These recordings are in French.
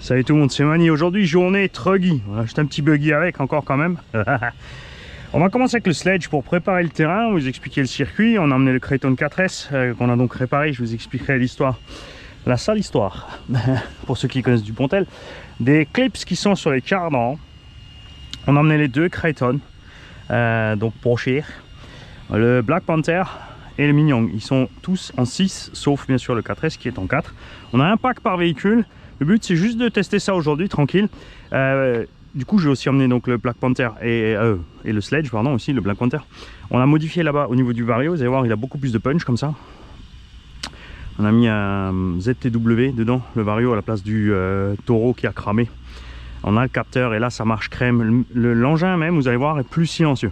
Salut tout le monde, c'est Mani. Aujourd'hui, journée truggy. Voilà, juste un petit buggy avec encore quand même. On va commencer avec le sledge pour préparer le terrain, vous expliquer le circuit. On a emmené le Kraton 4S qu'on a donc réparé. Je vous expliquerai l'histoire, la sale histoire, pour ceux qui connaissent du Pontel. Des clips qui sont sur les cardans. On a emmené les deux Kraton, donc pour cher. Le Black Panther et le Minyoung. Ils sont tous en 6, sauf bien sûr le 4S qui est en 4. On a un pack par véhicule. Le but c'est juste de tester ça aujourd'hui tranquille. Du coup j'ai aussi emmené donc le Black Panther et le sledge, pardon, aussi le Black Panther. On a modifié là-bas au niveau du vario, vous allez voir il a beaucoup plus de punch comme ça. On a mis un ZTW dedans, le vario à la place du taureau qui a cramé. On a le capteur et là ça marche crème. L'engin même, vous allez voir, est plus silencieux.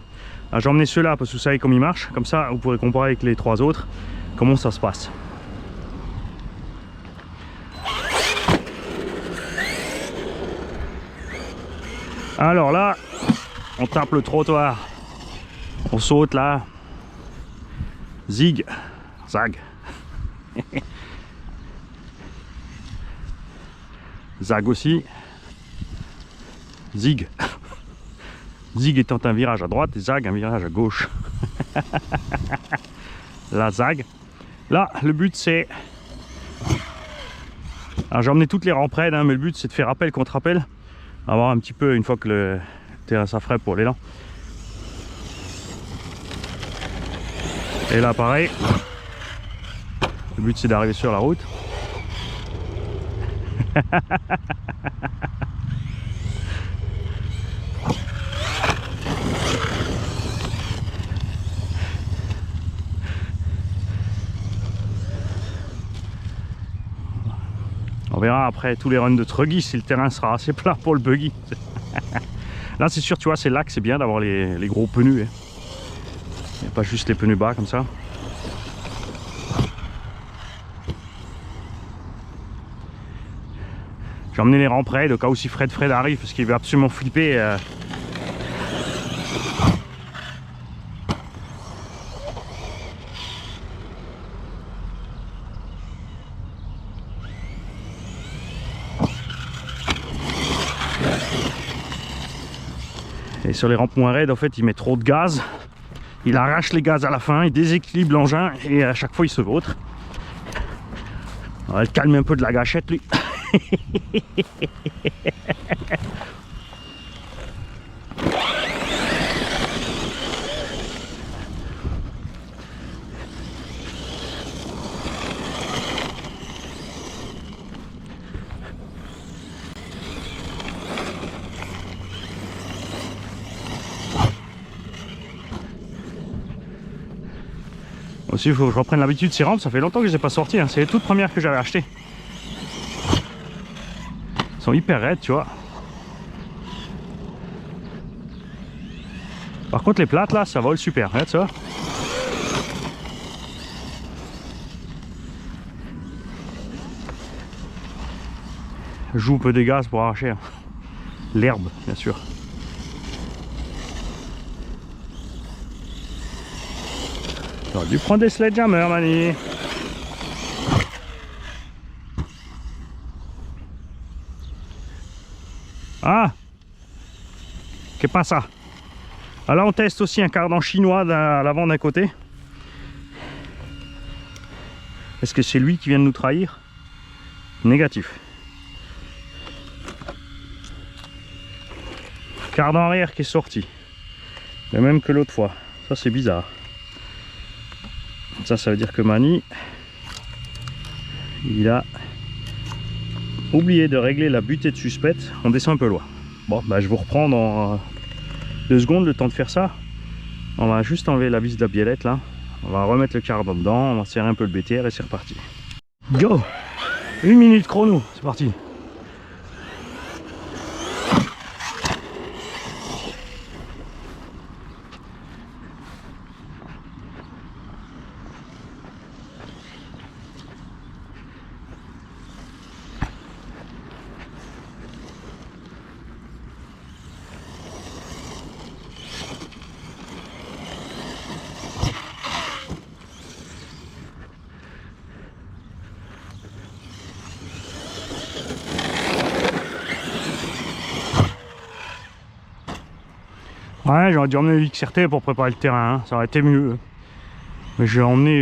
J'ai emmené ceux-là parce que vous savez comment ils marchent, comme ça vous pourrez comparer avec les trois autres comment ça se passe. Alors là, on tape le trottoir, on saute là, zig, zag, zag aussi, zig, zig étant un virage à droite et zag un virage à gauche. La zag. Là, le but c'est, alors j'ai emmené toutes les rampes raides, hein, mais le but c'est de faire rappel contre rappel. Avoir un petit peu une fois que le terrain s'affraie pour l'élan. Et là pareil, le but c'est d'arriver sur la route. On verra après tous les runs de truggy si le terrain sera assez plat pour le buggy. Là c'est sûr, tu vois, c'est là que c'est bien d'avoir les gros pneus. Hein. Et pas juste les pneus bas comme ça. J'ai emmené les rampes raides au cas où si Fred arrive parce qu'il veut absolument flipper. Et sur les rampes moins raides, en fait, il met trop de gaz. Il arrache les gaz à la fin, il déséquilibre l'engin et à chaque fois il se vautre. On va le calmer un peu de la gâchette, lui. Aussi, il faut que je reprenne l'habitude de ces rampes, ça fait longtemps que je les ai pas sorties, hein. C'est les toutes premières que j'avais achetées. Elles sont hyper raides, tu vois. Par contre, les plates là, ça vole super, regarde ça. Je joue un peu des gaz pour arracher hein. L'herbe, bien sûr. J'aurais dû prendre des sledgehammers, Mani. Ah, qu'est-ce pas ça? Alors on teste aussi un cardan chinois à l'avant d'un côté. Est-ce que c'est lui qui vient de nous trahir? Négatif. Cardan arrière qui est sorti. Le même que l'autre fois. Ça c'est bizarre. Ça veut dire que Mani, il a oublié de régler la butée de suspette. On descend un peu loin. Bon, bah, je vous reprends dans 2 secondes le temps de faire ça. On va juste enlever la vis de la biellette là. On va remettre le cardan dedans. On va serrer un peu le BTR et c'est reparti. Go! 1 minute chrono, c'est parti. Ouais, j'aurais dû emmener l'XRT pour préparer le terrain, hein. Ça aurait été mieux. Mais je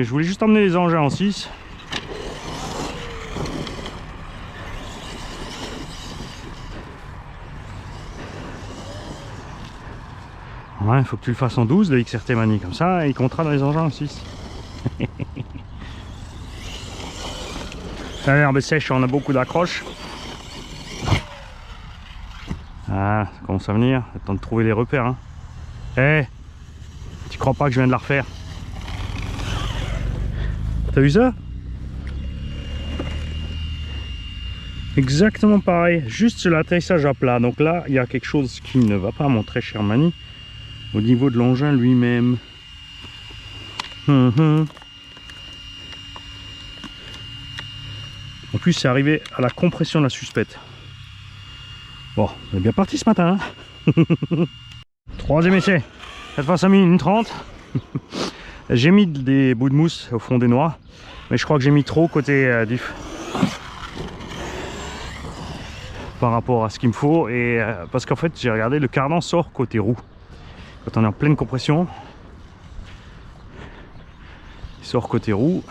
voulais juste emmener les engins en 6. Ouais, il faut que tu le fasses en 12, le XRT Mani, comme ça, et il comptera dans les engins en 6. L'herbe est sèche, on a beaucoup d'accroches. Ah, ça commence à venir, il est temps de trouver les repères. Hein. Eh, tu crois pas que je viens de la refaire? T'as vu ça? Exactement pareil, juste sur l'atterrissage à plat. Donc là, il y a quelque chose qui ne va pas, mon très cher Mani, au niveau de l'engin lui-même. En plus, c'est arrivé à la compression de la suspette. Bon, on est bien parti ce matin. Hein. Troisième essai. Cette fois, ça a mis une 30. J'ai mis des bouts de mousse au fond des noix, mais je crois que j'ai mis trop côté diff par rapport à ce qu'il me faut. Et parce qu'en fait, j'ai regardé, le cardan sort côté roue. Quand on est en pleine compression, il sort côté roue.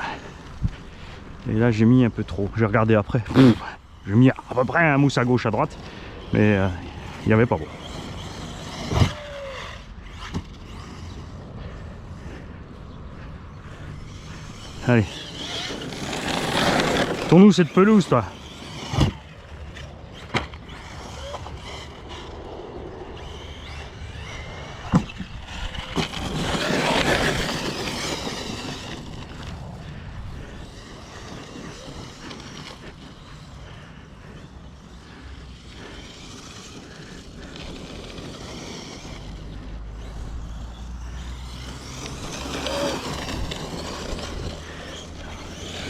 Et là, j'ai mis un peu trop. J'ai regardé après. J'ai mis à peu près un mousse à gauche, à droite, mais il n'y avait pas beau. Allez. Tourne-nous cette pelouse, toi.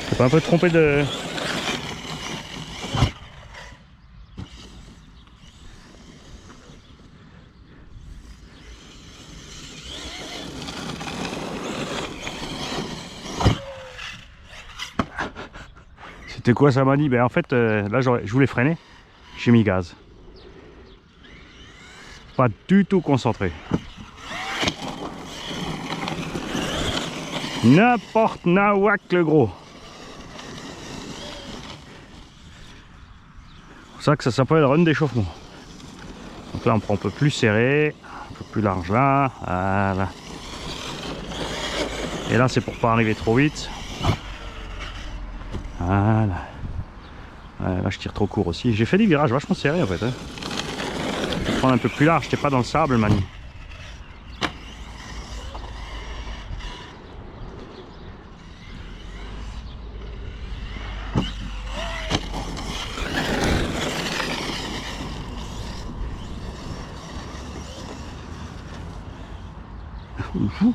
T'es pas un peu trompé de... C'était quoi ça, m'a dit? Ben en fait, là je voulais freiner, j'ai mis gaz. Pas du tout concentré. N'importe nawak le gros. C'est pour ça que ça s'appelle run d'échauffement. Donc là on prend un peu plus serré, un peu plus large là, voilà. Et là c'est pour pas arriver trop vite. Voilà. Ouais, là je tire trop court aussi. J'ai fait des virages vachement serrés en fait. Hein. Je vais prendre un peu plus large, j'étais pas dans le sable, Mani.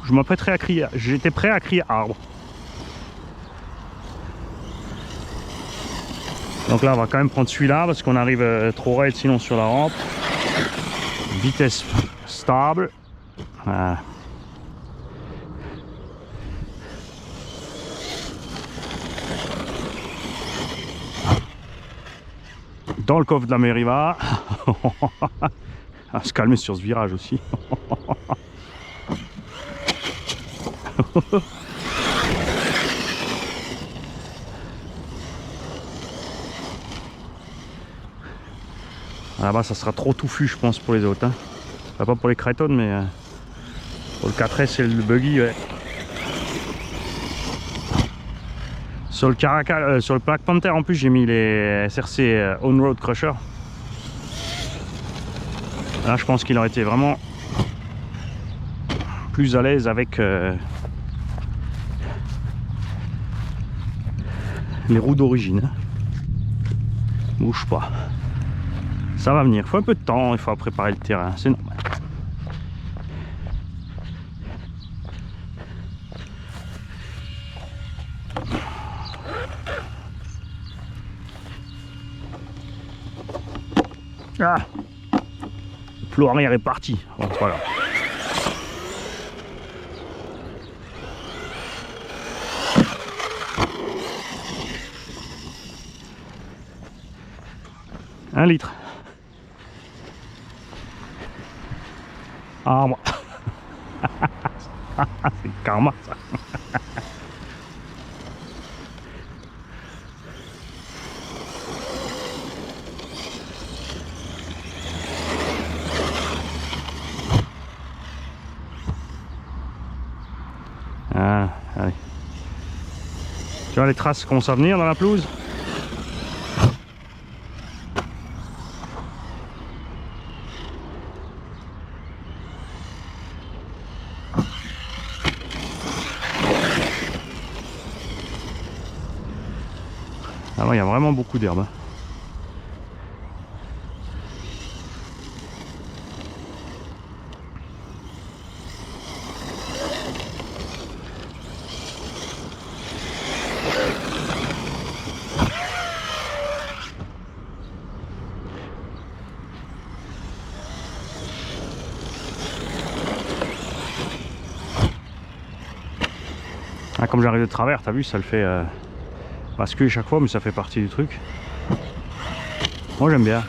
Je m'apprêterai à crier, j'étais prêt à crier arbre. Donc là on va quand même prendre celui-là parce qu'on arrive trop raide sinon sur la rampe. Vitesse stable. Voilà. Dans le coffre de la Meriva. À se calmer sur ce virage aussi. Là-bas ça sera trop touffu je pense pour les autres. Hein. Pas pour les Creighton mais pour le 4S et le buggy. Ouais. Sur le Caracal, sur le Black Panther en plus j'ai mis les SRC On-Road Crusher. Là je pense qu'il aurait été vraiment plus à l'aise avec les roues d'origine. Bouge pas. Ça va venir, il faut un peu de temps, il faut préparer le terrain, c'est normal. Ah, le plot arrière est parti. Bon, c'est pas grave. Un litre. arbre. C'est le karma ça. Ah, allez. Tu vois les traces commencent à venir dans la pelouse. Ah ouais, il y a vraiment beaucoup d'herbe. Ah, comme j'arrive de travers, t'as vu, ça le fait basculer chaque fois, mais ça fait partie du truc. Moi j'aime bien.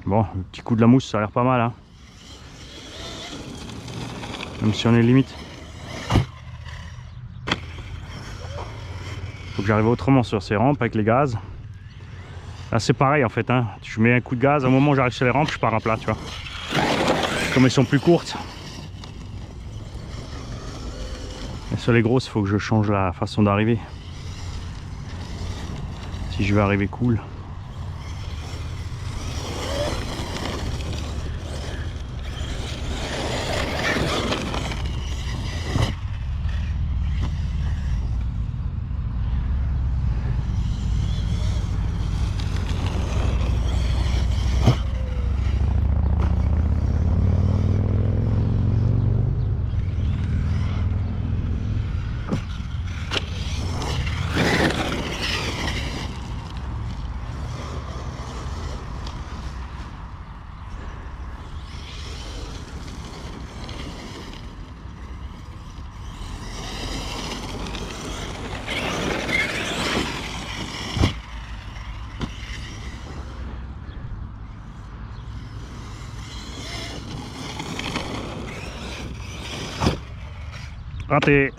Bon, le petit coup de la mousse, ça a l'air pas mal, hein. Même si on est limite. Faut que j'arrive autrement sur ces rampes avec les gaz. Là c'est pareil en fait, hein. Je mets un coup de gaz, au moment où j'arrive sur les rampes, je pars à plat, tu vois. Comme elles sont plus courtes. Et sur les grosses, il faut que je change la façon d'arriver. Si je veux arriver cool. Raté.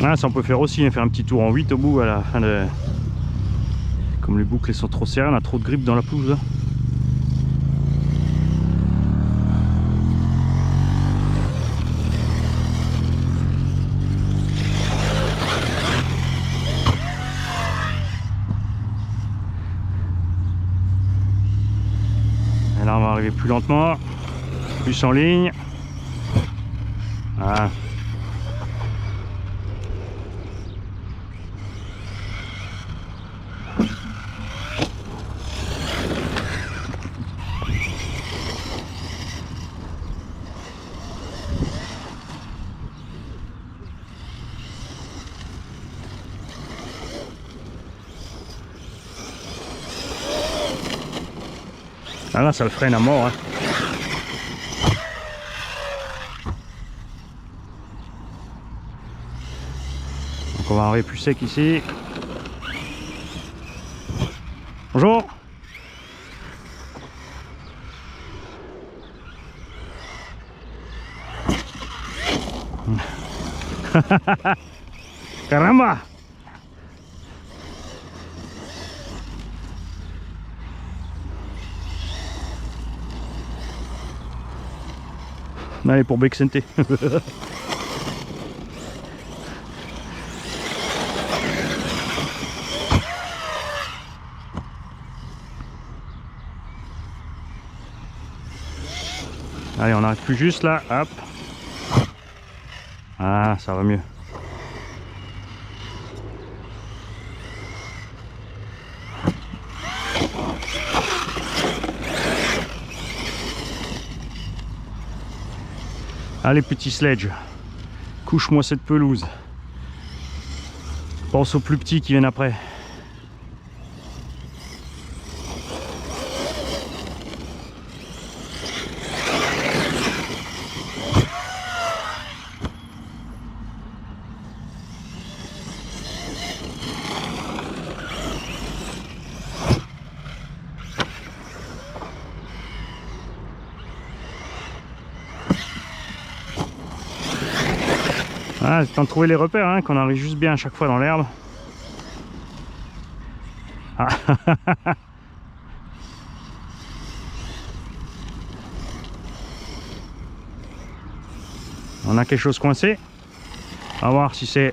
Ah, ça on peut faire aussi, hein, faire un petit tour en 8 au bout à la fin de... Comme les boucles sont trop serrées, on a trop de grippe dans la pelouse. Et là on va arriver plus lentement, plus en ligne. Voilà. Ah là ça le freine à mort, hein. Donc on va arriver plus sec ici. Bonjour. Caramba. Allez pour Bexente. Allez, on n'arrête plus juste là, hop. Ah, ça va mieux. Allez petit sledge, couche-moi cette pelouse. Pense aux plus petits qui viennent après. Ah, c'est temps de trouver les repères, hein, qu'on arrive juste bien à chaque fois dans l'herbe. Ah. On a quelque chose coincé. On va voir si c'est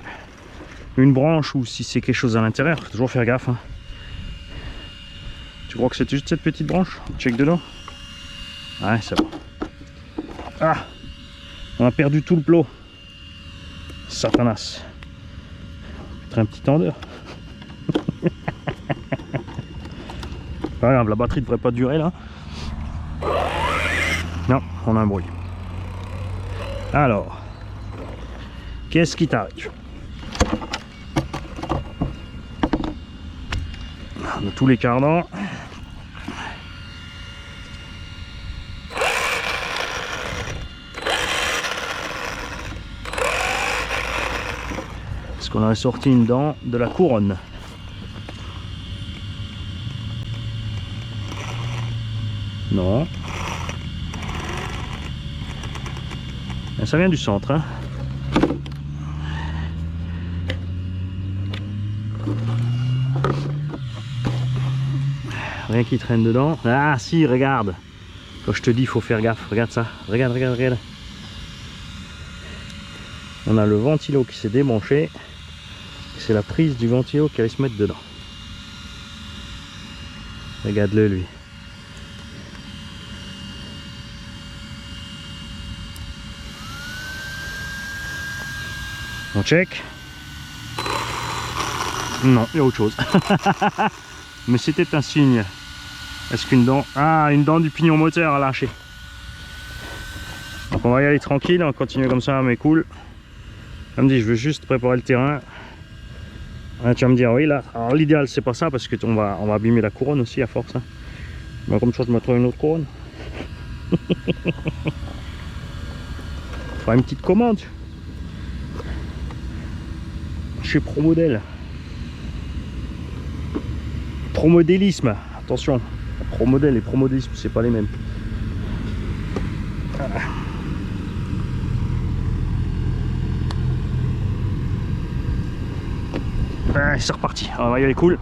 une branche ou si c'est quelque chose à l'intérieur. Faut toujours faire gaffe. Hein. Tu crois que c'est juste cette petite branche? Check dedans. Ouais, c'est bon. Ah, on a perdu tout le plot. Satanas. Peut-être un petit tendeur. Pas grave, la batterie devrait pas durer là. Non, on a un bruit. Alors, qu'est-ce qui t'arrive? On a tous les cardans. Est-ce qu'on a sorti une dent de la couronne? Non. Ça vient du centre, hein. Rien qui traîne dedans. Ah si, regarde. Quand je te dis, il faut faire gaffe. Regarde ça. Regarde, regarde, regarde. On a le ventilo qui s'est débranché. C'est la prise du ventilo qui allait se mettre dedans. Regarde-le lui. On check. Non, il y a autre chose. Mais c'était un signe. Est-ce qu'une dent... Ah, une dent du pignon moteur a lâché. Donc on va y aller tranquille, on va continuer comme ça, mais cool. Comme dit, je veux juste préparer le terrain. Ah, tu vas me dire, oui là, alors l'idéal c'est pas ça parce que on va abîmer la couronne aussi à force. Hein. Mais comme ça, je me trouve une autre couronne. Faire une petite commande. Chez Promodèle. Promodélisme, attention. Promodèle et promodélisme, c'est pas les mêmes. Ah, c'est reparti, on va y aller cool.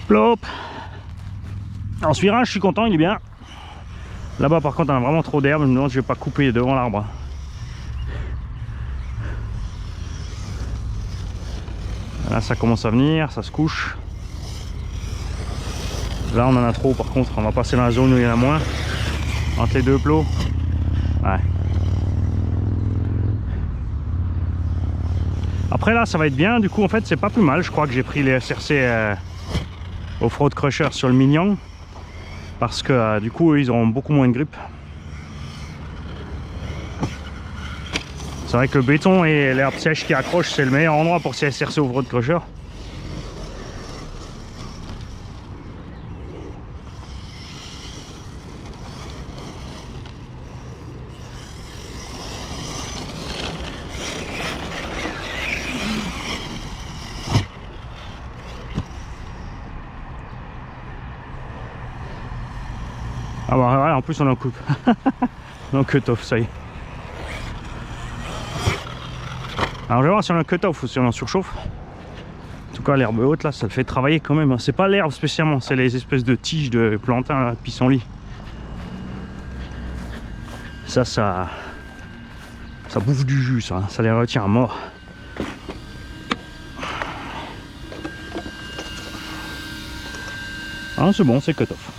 Plop. Alors ce virage, je suis content, il est bien. Là-bas par contre on a vraiment trop d'herbe, je me demande si je vais pas couper devant l'arbre. Là ça commence à venir, ça se couche. Là on en a trop par contre, on va passer dans la zone où il y en a moins. Entre les deux plots. Ouais. Après là ça va être bien, du coup en fait c'est pas plus mal. Je crois que j'ai pris les SRC Off-Road Crusher sur le Mignon. Parce que du coup ils auront beaucoup moins de grippe. C'est vrai que le béton et l'herbe sèche qui accroche, c'est le meilleur endroit pour ces SRC Off-Road Crusher. Ah bah voilà, en plus on en coupe. On en cut-off, ça y est. Alors je vais voir si on en cut-off ou si on en surchauffe. En tout cas l'herbe haute là, ça le fait travailler quand même. C'est pas l'herbe spécialement, c'est les espèces de tiges de plantain là, de pissenlit. Ça bouffe du jus, ça les retient à mort. Ah, c'est bon, c'est cut-off.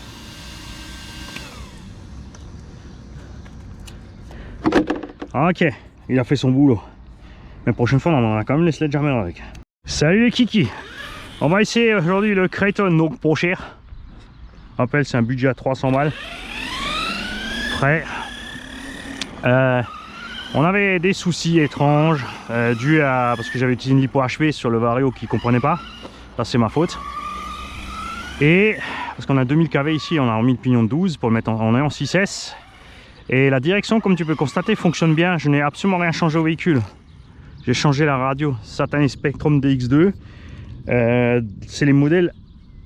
Ok, il a fait son boulot. Mais la prochaine fois, on en a quand même les sledgehammer avec. Salut les kikis. On va essayer aujourd'hui le Kraton, donc pour cher. Je rappelle, c'est un budget à 300 balles. Prêt. On avait des soucis étranges dus à parce que j'avais utilisé une lipo HV sur le Vario qui comprenait pas. Ça c'est ma faute. Et parce qu'on a 2000 kV ici, on a remis le pignon de 12 pour le mettre en 6S. Et la direction, comme tu peux constater, fonctionne bien. Je n'ai absolument rien changé au véhicule. J'ai changé la radio Satanis Spectrum DX2. C'est les modèles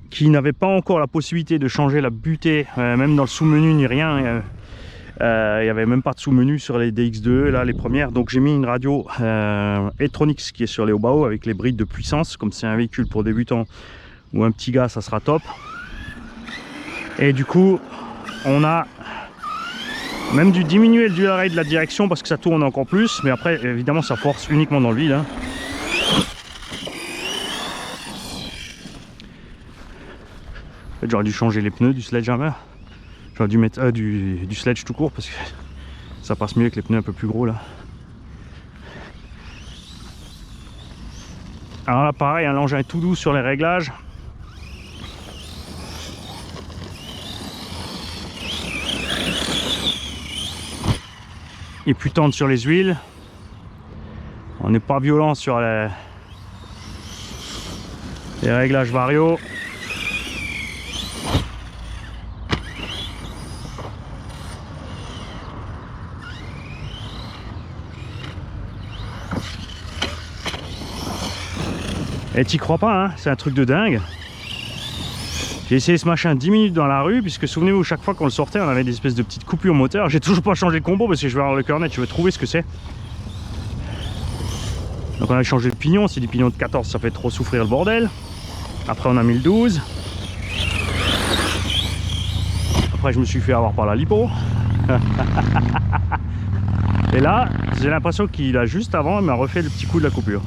qui n'avaient pas encore la possibilité de changer la butée, même dans le sous-menu ni rien. Il n'y avait même pas de sous-menu sur les DX2, là les premières. Donc j'ai mis une radio Electronics qui est sur les Obao avec les brides de puissance. Comme c'est un véhicule pour débutants ou un petit gars, ça sera top. Et du coup, on a même dû diminuer le dual rate de la direction parce que ça tourne encore plus. Mais après, évidemment, ça force uniquement dans le vide. Hein. En fait, j'aurais dû changer les pneus du Sledgehammer. J'aurais dû mettre du sledge tout court parce que ça passe mieux avec les pneus un peu plus gros là. Alors là pareil, un l'engin est tout doux sur les réglages. Il est plus tendre sur les huiles. On n'est pas violent sur les réglages Vario. Et t'y crois pas, hein, c'est un truc de dingue. J'ai essayé ce machin 10 minutes dans la rue, puisque souvenez-vous, chaque fois qu'on le sortait, on avait des espèces de petites coupures moteur. J'ai toujours pas changé le combo parce que je vais avoir le cœur net, je vais trouver ce que c'est. Donc on a changé le pignon, c'est du pignon de 14, ça fait trop souffrir le bordel. Après on a mis le 12. Après je me suis fait avoir par la lipo. Et là, j'ai l'impression qu'il a juste avant, il m'a refait le petit coup de la coupure.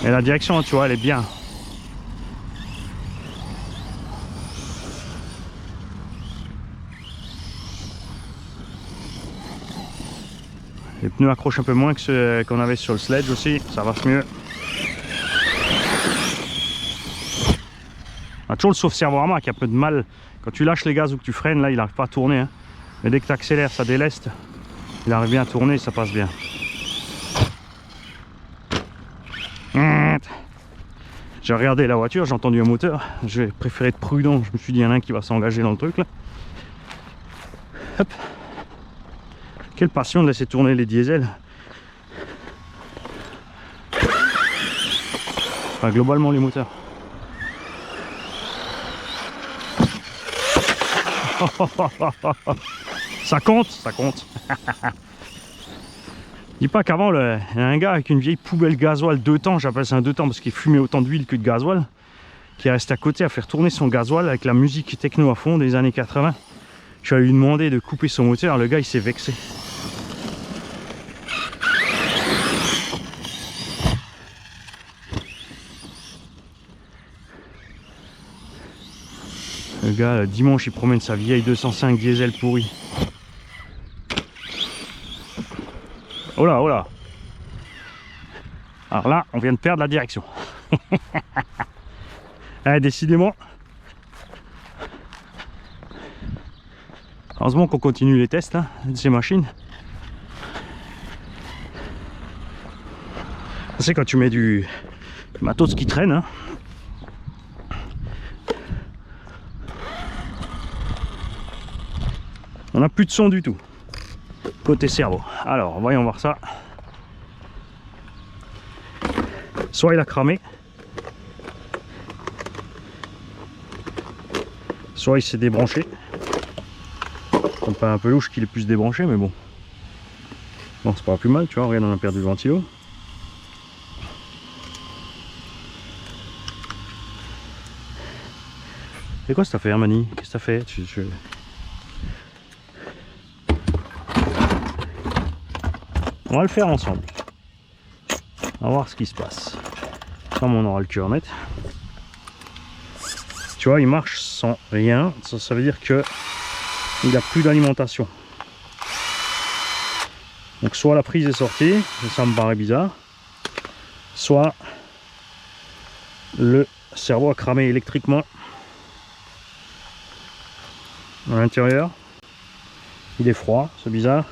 Et la direction, tu vois, elle est bien. Les pneus accrochent un peu moins que ceux qu'on avait sur le sledge aussi, ça va mieux. On a toujours le sauf-servo qui a un peu de mal. Quand tu lâches les gaz ou que tu freines, là, il n'arrive pas à tourner. Hein. Mais dès que tu accélères, ça déleste. Il arrive bien à tourner, ça passe bien. J'ai regardé la voiture, j'ai entendu un moteur, j'ai préféré être prudent, je me suis dit il y en a un qui va s'engager dans le truc là. Hop. Quelle passion de laisser tourner les diesels. Enfin globalement les moteurs. Ça compte, ça compte. Dis pas qu'avant, il y a un gars avec une vieille poubelle gasoil 2 temps, j'appelle ça un 2 temps parce qu'il fumait autant d'huile que de gasoil, qui est resté à côté à faire tourner son gasoil avec la musique techno à fond des années 80. Je suis allé lui demander de couper son moteur, le gars il s'est vexé. Le gars, dimanche, il promène sa vieille 205 diesel pourrie. Oh là, oh là. Alors là, on vient de perdre la direction. Décidément. Heureusement qu'on continue les tests hein, de ces machines. C'est quand tu mets du matos qui traîne. Hein. On n'a plus de son du tout. Côté cerveau. Alors, voyons voir ça. Soit il a cramé, soit il s'est débranché. C'est pas un peu louche qu'il ait pu se débrancher, mais bon. Bon, c'est pas plus mal, tu vois, regarde, on a perdu le ventilo. C'est quoi cette affaire, Mani? Qu'est-ce que t'as fait? On va le faire ensemble. On va voir ce qui se passe. Comme on aura le cœur net. Tu vois, il marche sans rien. Ça veut dire que il n'a plus d'alimentation. Donc soit la prise est sortie, et ça me paraît bizarre, soit le cerveau a cramé électriquement à l'intérieur. Il est froid, c'est bizarre.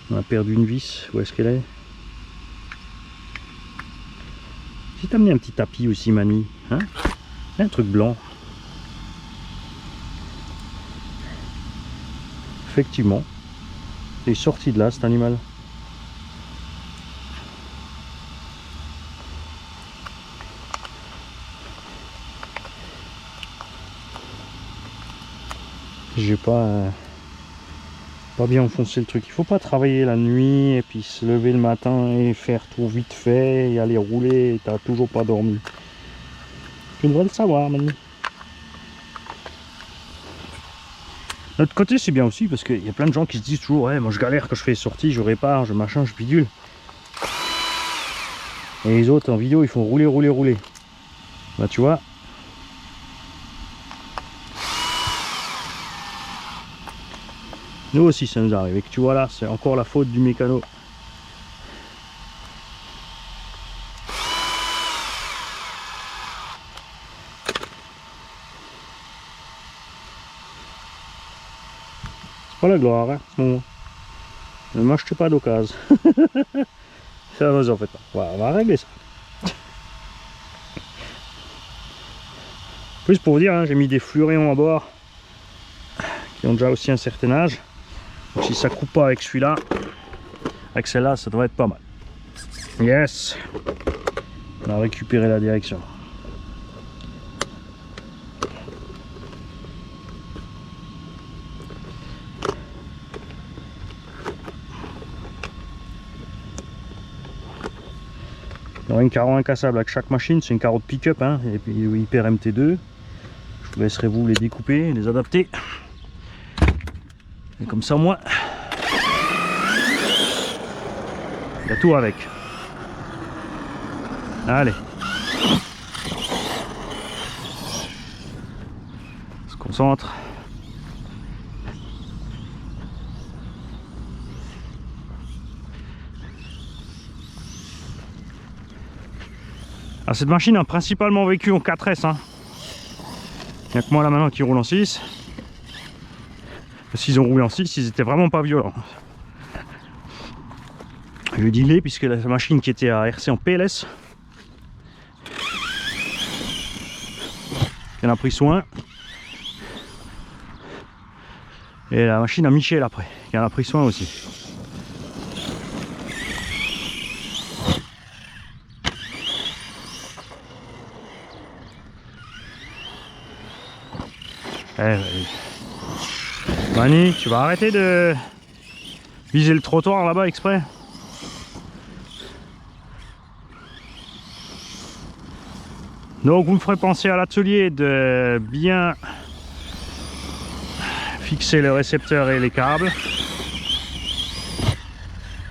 On a perdu une vis, où est-ce qu'elle est? Si t'as amené un petit tapis aussi, Mani, hein? Un truc blanc. Effectivement, il est sorti de là, cet animal. J'ai pas bien enfoncé le truc. Il faut pas travailler la nuit et puis se lever le matin et faire tout vite fait et aller rouler et t'as toujours pas dormi. Tu devrais le savoir, Mani. De l'autre côté, c'est bien aussi parce qu'il y a plein de gens qui se disent toujours ouais, moi je galère quand je fais les sorties, je répare, je machin, je bidule. Et les autres en vidéo, ils font rouler, rouler, rouler. Bah tu vois. Nous aussi ça nous arrive. Et que tu vois là, c'est encore la faute du mécano. C'est pas la gloire, hein, ce moment. Ne m'achetez pas d'occasion. Ça vous en fait pas. Voilà, on va régler ça. Plus pour vous dire, hein, j'ai mis des fluréons à bord qui ont déjà aussi un certain âge. Donc si ça coupe pas avec celui-là, avec celle-là, ça devrait être pas mal. Yes, on a récupéré la direction. Il y aura une carreau incassable avec chaque machine, c'est une carreau de pick-up, hein, et puis hyper MT2. Je vous laisserai vous les découper, les adapter. Et comme ça, moi, il y a tout avec. Allez. On se concentre. Alors, cette machine a principalement vécu en 4S. Hein. Il n'y a que moi là maintenant qui roule en 6. S'ils ont roulé en 6, ils étaient vraiment pas violents. Je lui dis puisque la machine qui était à RC en PLS, il en a pris soin. Et la machine à Michel après, il en a pris soin aussi. Mani, tu vas arrêter de viser le trottoir là-bas exprès. Donc vous me ferez penser à l'atelier de bien fixer le récepteur et les câbles.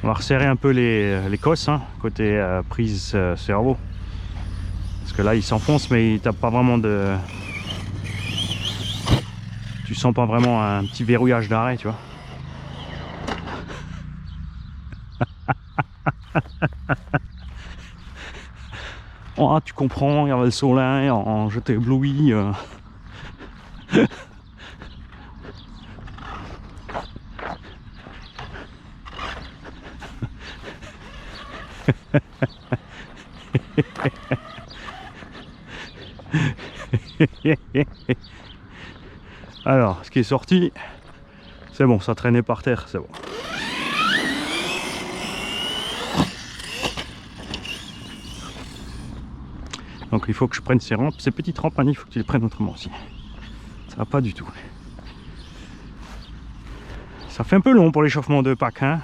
On va resserrer un peu les cosses, hein, côté prise cerveau. Parce que là il s'enfonce mais il tape pas vraiment de... Tu sens pas vraiment un petit verrouillage d'arrêt, tu vois. Oh, ah, tu comprends, il y avait le soleil, je t'ai ébloui. Alors, ce qui est sorti, c'est bon, ça traînait par terre, c'est bon. Donc il faut que je prenne ces rampes, ces petites rampes, il faut que tu les prennes autrement aussi. Ça va pas du tout. Ça fait un peu long pour l'échauffement de pack, hein.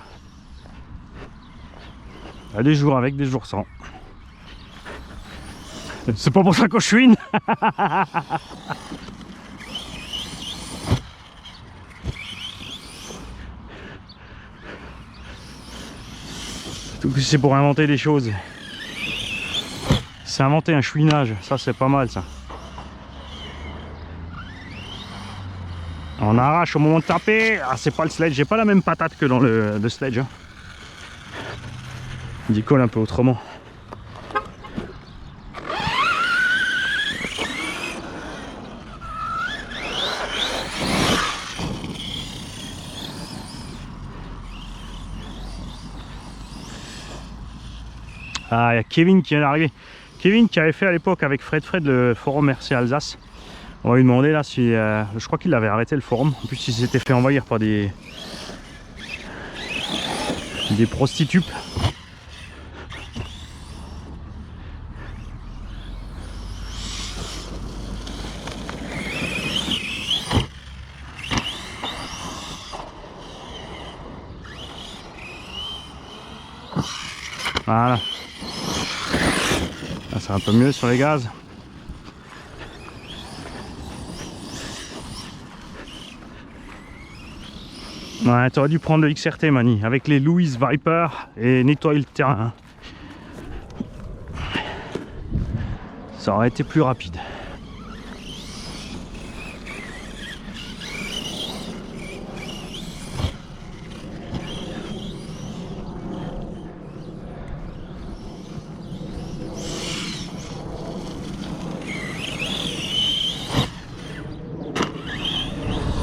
Il y a des jours avec, des jours sans. C'est pas pour ça qu'on chouine. Tout que c'est pour inventer des choses. C'est inventer un chouinage, ça c'est pas mal ça. On arrache au moment de taper. Ah, c'est pas le sledge, j'ai pas la même patate que dans le sledge. Hein. Il colle un peu autrement. Ah, il y a Kevin qui vient d'arriver. Kevin qui avait fait à l'époque avec Fred le forum Merci Alsace. On va lui demander là si... je crois qu'il avait arrêté le forum. En plus, il s'était fait envahir par des prostituées. Voilà. Là, c'est un peu mieux sur les gaz. Ouais, t'aurais dû prendre le XRT Mani avec les Louise Viper et nettoyer le terrain. Ça aurait été plus rapide.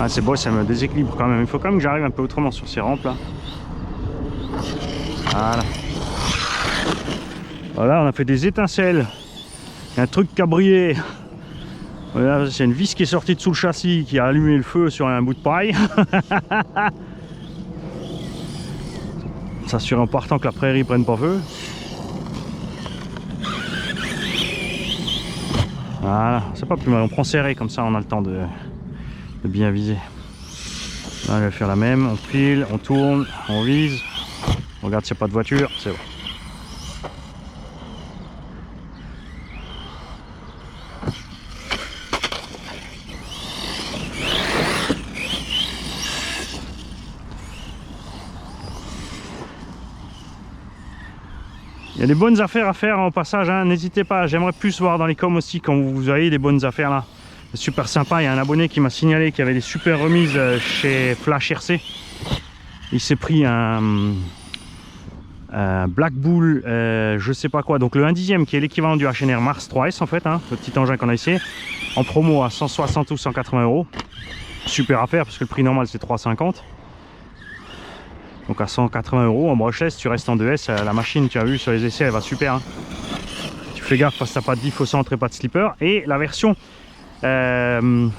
Ah, c'est beau, ça me déséquilibre quand même. Il faut quand même que j'arrive un peu autrement sur ces rampes là. Voilà. Voilà, on a fait des étincelles. Un truc qui a brillé. Voilà, c'est une vis qui est sortie de sous le châssis qui a allumé le feu sur un bout de paille. S'assurer en partant que la prairie prenne pas feu. Voilà, c'est pas plus mal. On prend serré comme ça, on a le temps de bien viser. Là, on va faire la même. On file, on tourne, on vise. On regarde s'il n'y a pas de voiture. C'est bon. Il y a des bonnes affaires à faire en passage, hein. N'hésitez pas, j'aimerais plus voir dans les coms aussi quand vous avez des bonnes affaires là. C'est super sympa, il y a un abonné qui m'a signalé qu'il y avait des super remises chez Flash RC. Il s'est pris un Black Bull, je sais pas quoi, donc le 1/10 qui est l'équivalent du HNR Mars 3S en fait, hein, le petit engin qu'on a essayé, en promo à 160 ou 180 €. Super affaire parce que le prix normal c'est 350. Donc à 180 € en brushless, tu restes en 2S, la machine tu as vu sur les essais elle va super. Hein. Tu fais gaffe parce que t'as pas de diff au centre et pas de slipper. Et la version le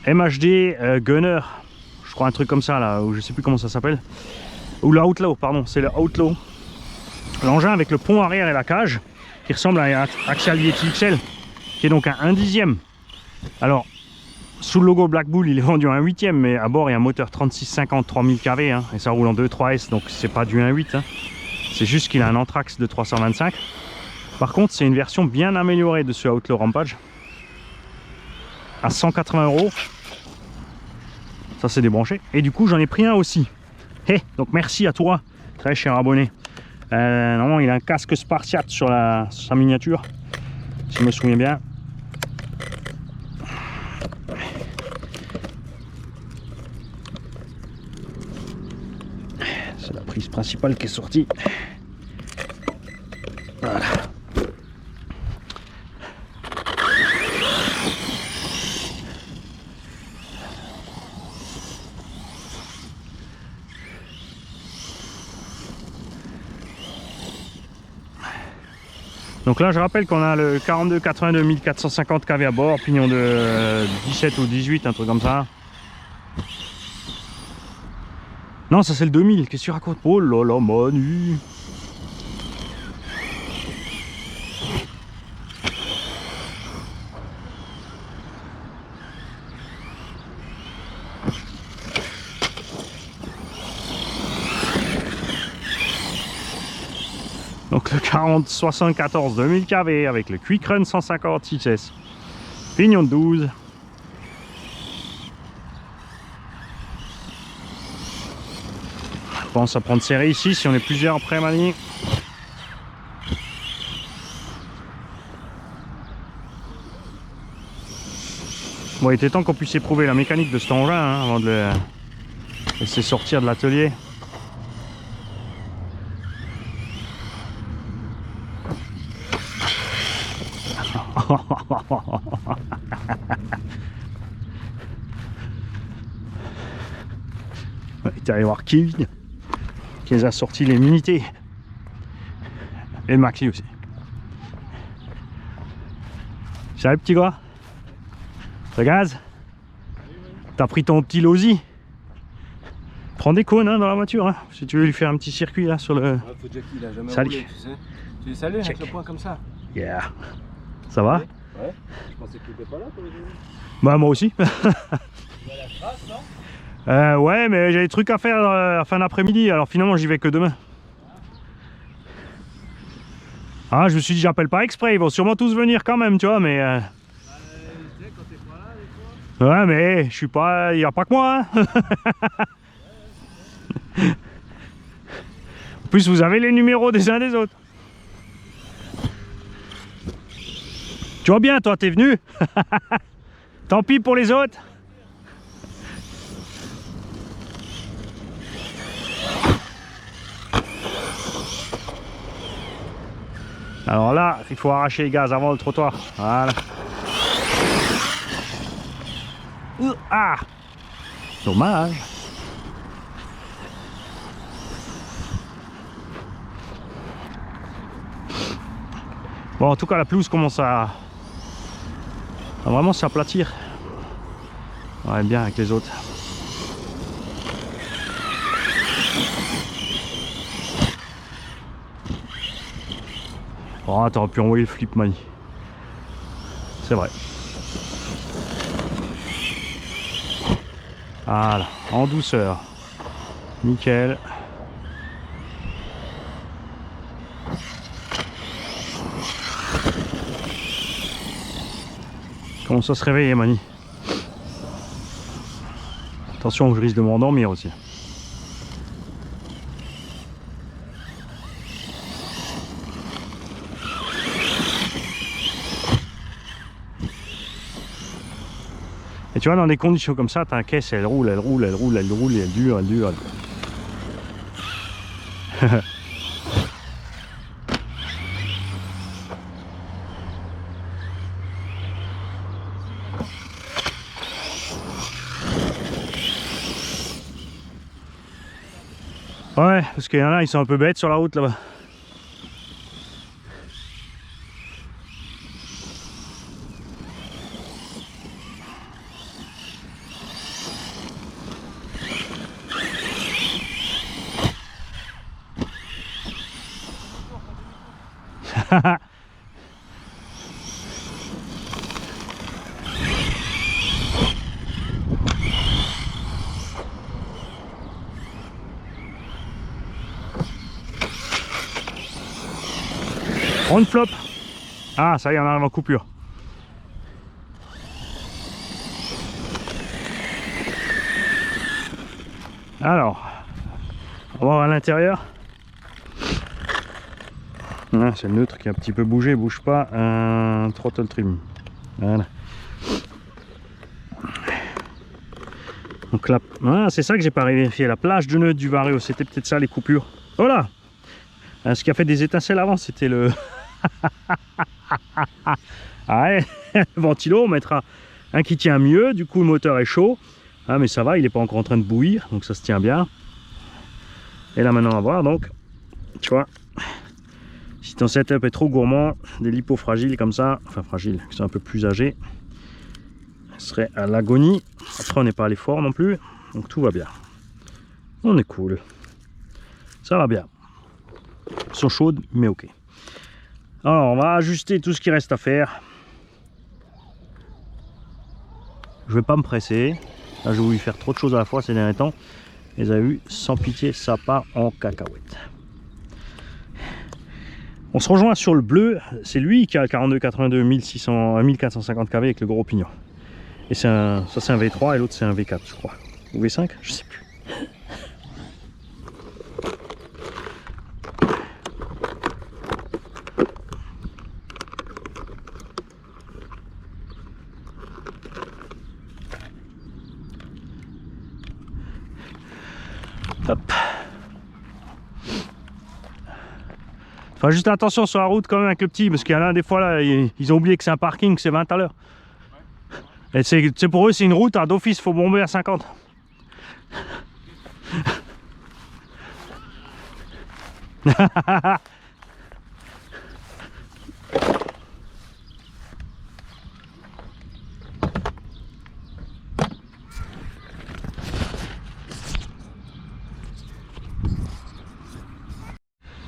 MHD Gunner, je crois un truc comme ça là, ou je sais plus comment ça s'appelle, ou le Outlaw, pardon, c'est le Outlaw. L'engin avec le pont arrière et la cage qui ressemble à un Axial Yeti XL, qui est donc un 1/10. Alors sous le logo Black Bull il est vendu à 1/8, mais à bord il y a un moteur 3650 3000 kV, hein, et ça roule en 2.3S, donc c'est pas du 1.8, hein. C'est juste qu'il a un Anthrax de 325. Par contre c'est une version bien améliorée de ce Outlaw Rampage à 180 €. Ça c'est débranché, et du coup j'en ai pris un aussi. Hey, donc merci à toi très cher abonné. Normalement il a un casque Spartiate sur sa miniature si je me souviens bien. C'est la prise principale qui est sortie. Voilà. Donc là je rappelle qu'on a le 42-82 1450 kV à bord, pignon de 17 ou 18, un truc comme ça. Non, ça c'est le 2000, qu'est-ce que tu racontes? Oh là là, Manu. 4074 2000 kV avec le Quick Run 150 XS. Pignon de 12. Je pense à prendre serré ici si on est plusieurs après manier. Bon, il était temps qu'on puisse éprouver la mécanique de cet engin hein, avant de le laisser sortir de l'atelier. Il est allé voir Kevin qui les a sortis les Minités et le Maxi aussi. Salut petit gars, ça gaz? T'as pris ton petit Losi? Prends des cônes hein, dans la voiture hein, si tu veux lui faire un petit circuit là sur le... Faut dire qu'il a jamais Salut. roulé, tu sais. Tu les salues avec le point comme ça. Yeah. Ça va? Ouais. Je pensais que tu étais pas là pour les deux. Bah moi aussi. Tu vas à la trace, non? Ouais mais j'ai des trucs à faire à fin d'après-midi alors finalement j'y vais que demain. Ah je me suis dit j'appelle pas exprès, ils vont sûrement tous venir quand même tu vois mais... Tu sais quand t'es pas là des fois. Ouais mais je suis pas... il n'y a pas que moi hein. En plus vous avez les numéros des uns des autres. Tu vois bien toi t'es venu. Tant pis pour les autres. Alors là, il faut arracher les gaz avant le trottoir. Voilà. Ah! Dommage. Bon, en tout cas, la pelouse commence à vraiment s'aplatir. Ouais, bien avec les autres. Oh, t'aurais pu envoyer le flip mani. C'est vrai. Voilà, en douceur. Nickel. Commence à se réveiller, Mani. Attention, je risque de m'endormir aussi. Et tu vois, dans des conditions comme ça, ta caisse, elle roule, elle roule, elle roule, elle roule, et elle dure, elle dure. Ouais, parce qu'il y en a, ils sont un peu bêtes sur la route là-bas. On flop. Ah, ça y est, on arrive en coupure. Alors, on va voir à l'intérieur. Ah, c'est le neutre qui a un petit peu bougé, bouge pas. Un throttle trim. Voilà. Donc là, ah, c'est ça que j'ai pas vérifié. La plage de neutre du Vario, c'était peut-être ça les coupures. Voilà. Ce qui a fait des étincelles avant, c'était le... Ah ouais, ventilo, on mettra un qui tient mieux, du coup le moteur est chaud. Ah mais ça va, il n'est pas encore en train de bouillir, donc ça se tient bien. Et là maintenant on va voir, donc, tu vois, si ton setup est trop gourmand, des lipos fragiles comme ça, enfin fragiles, qui sont un peu plus âgés, serait à l'agonie. Après on n'est pas allé fort non plus, donc tout va bien. On est cool. Ça va bien. Elles sont chaudes, mais ok. Alors, on va ajuster tout ce qui reste à faire. Je vais pas me presser. Là, j'ai voulu faire trop de choses à la fois ces derniers temps. Et vous avez vu, sans pitié, ça part en cacahuète. On se rejoint sur le bleu, c'est lui qui a le 4282 1450 kV avec le gros pignon. Et ça c'est un V3 et l'autre c'est un V4 je crois. Ou V5, je sais plus. Hop. Enfin juste attention sur la route quand même avec le petit, parce qu'il y en a des fois là, ils ont oublié que c'est un parking, c'est 20 à l'heure. Et c'est pour eux c'est une route, d'office faut bomber à 50.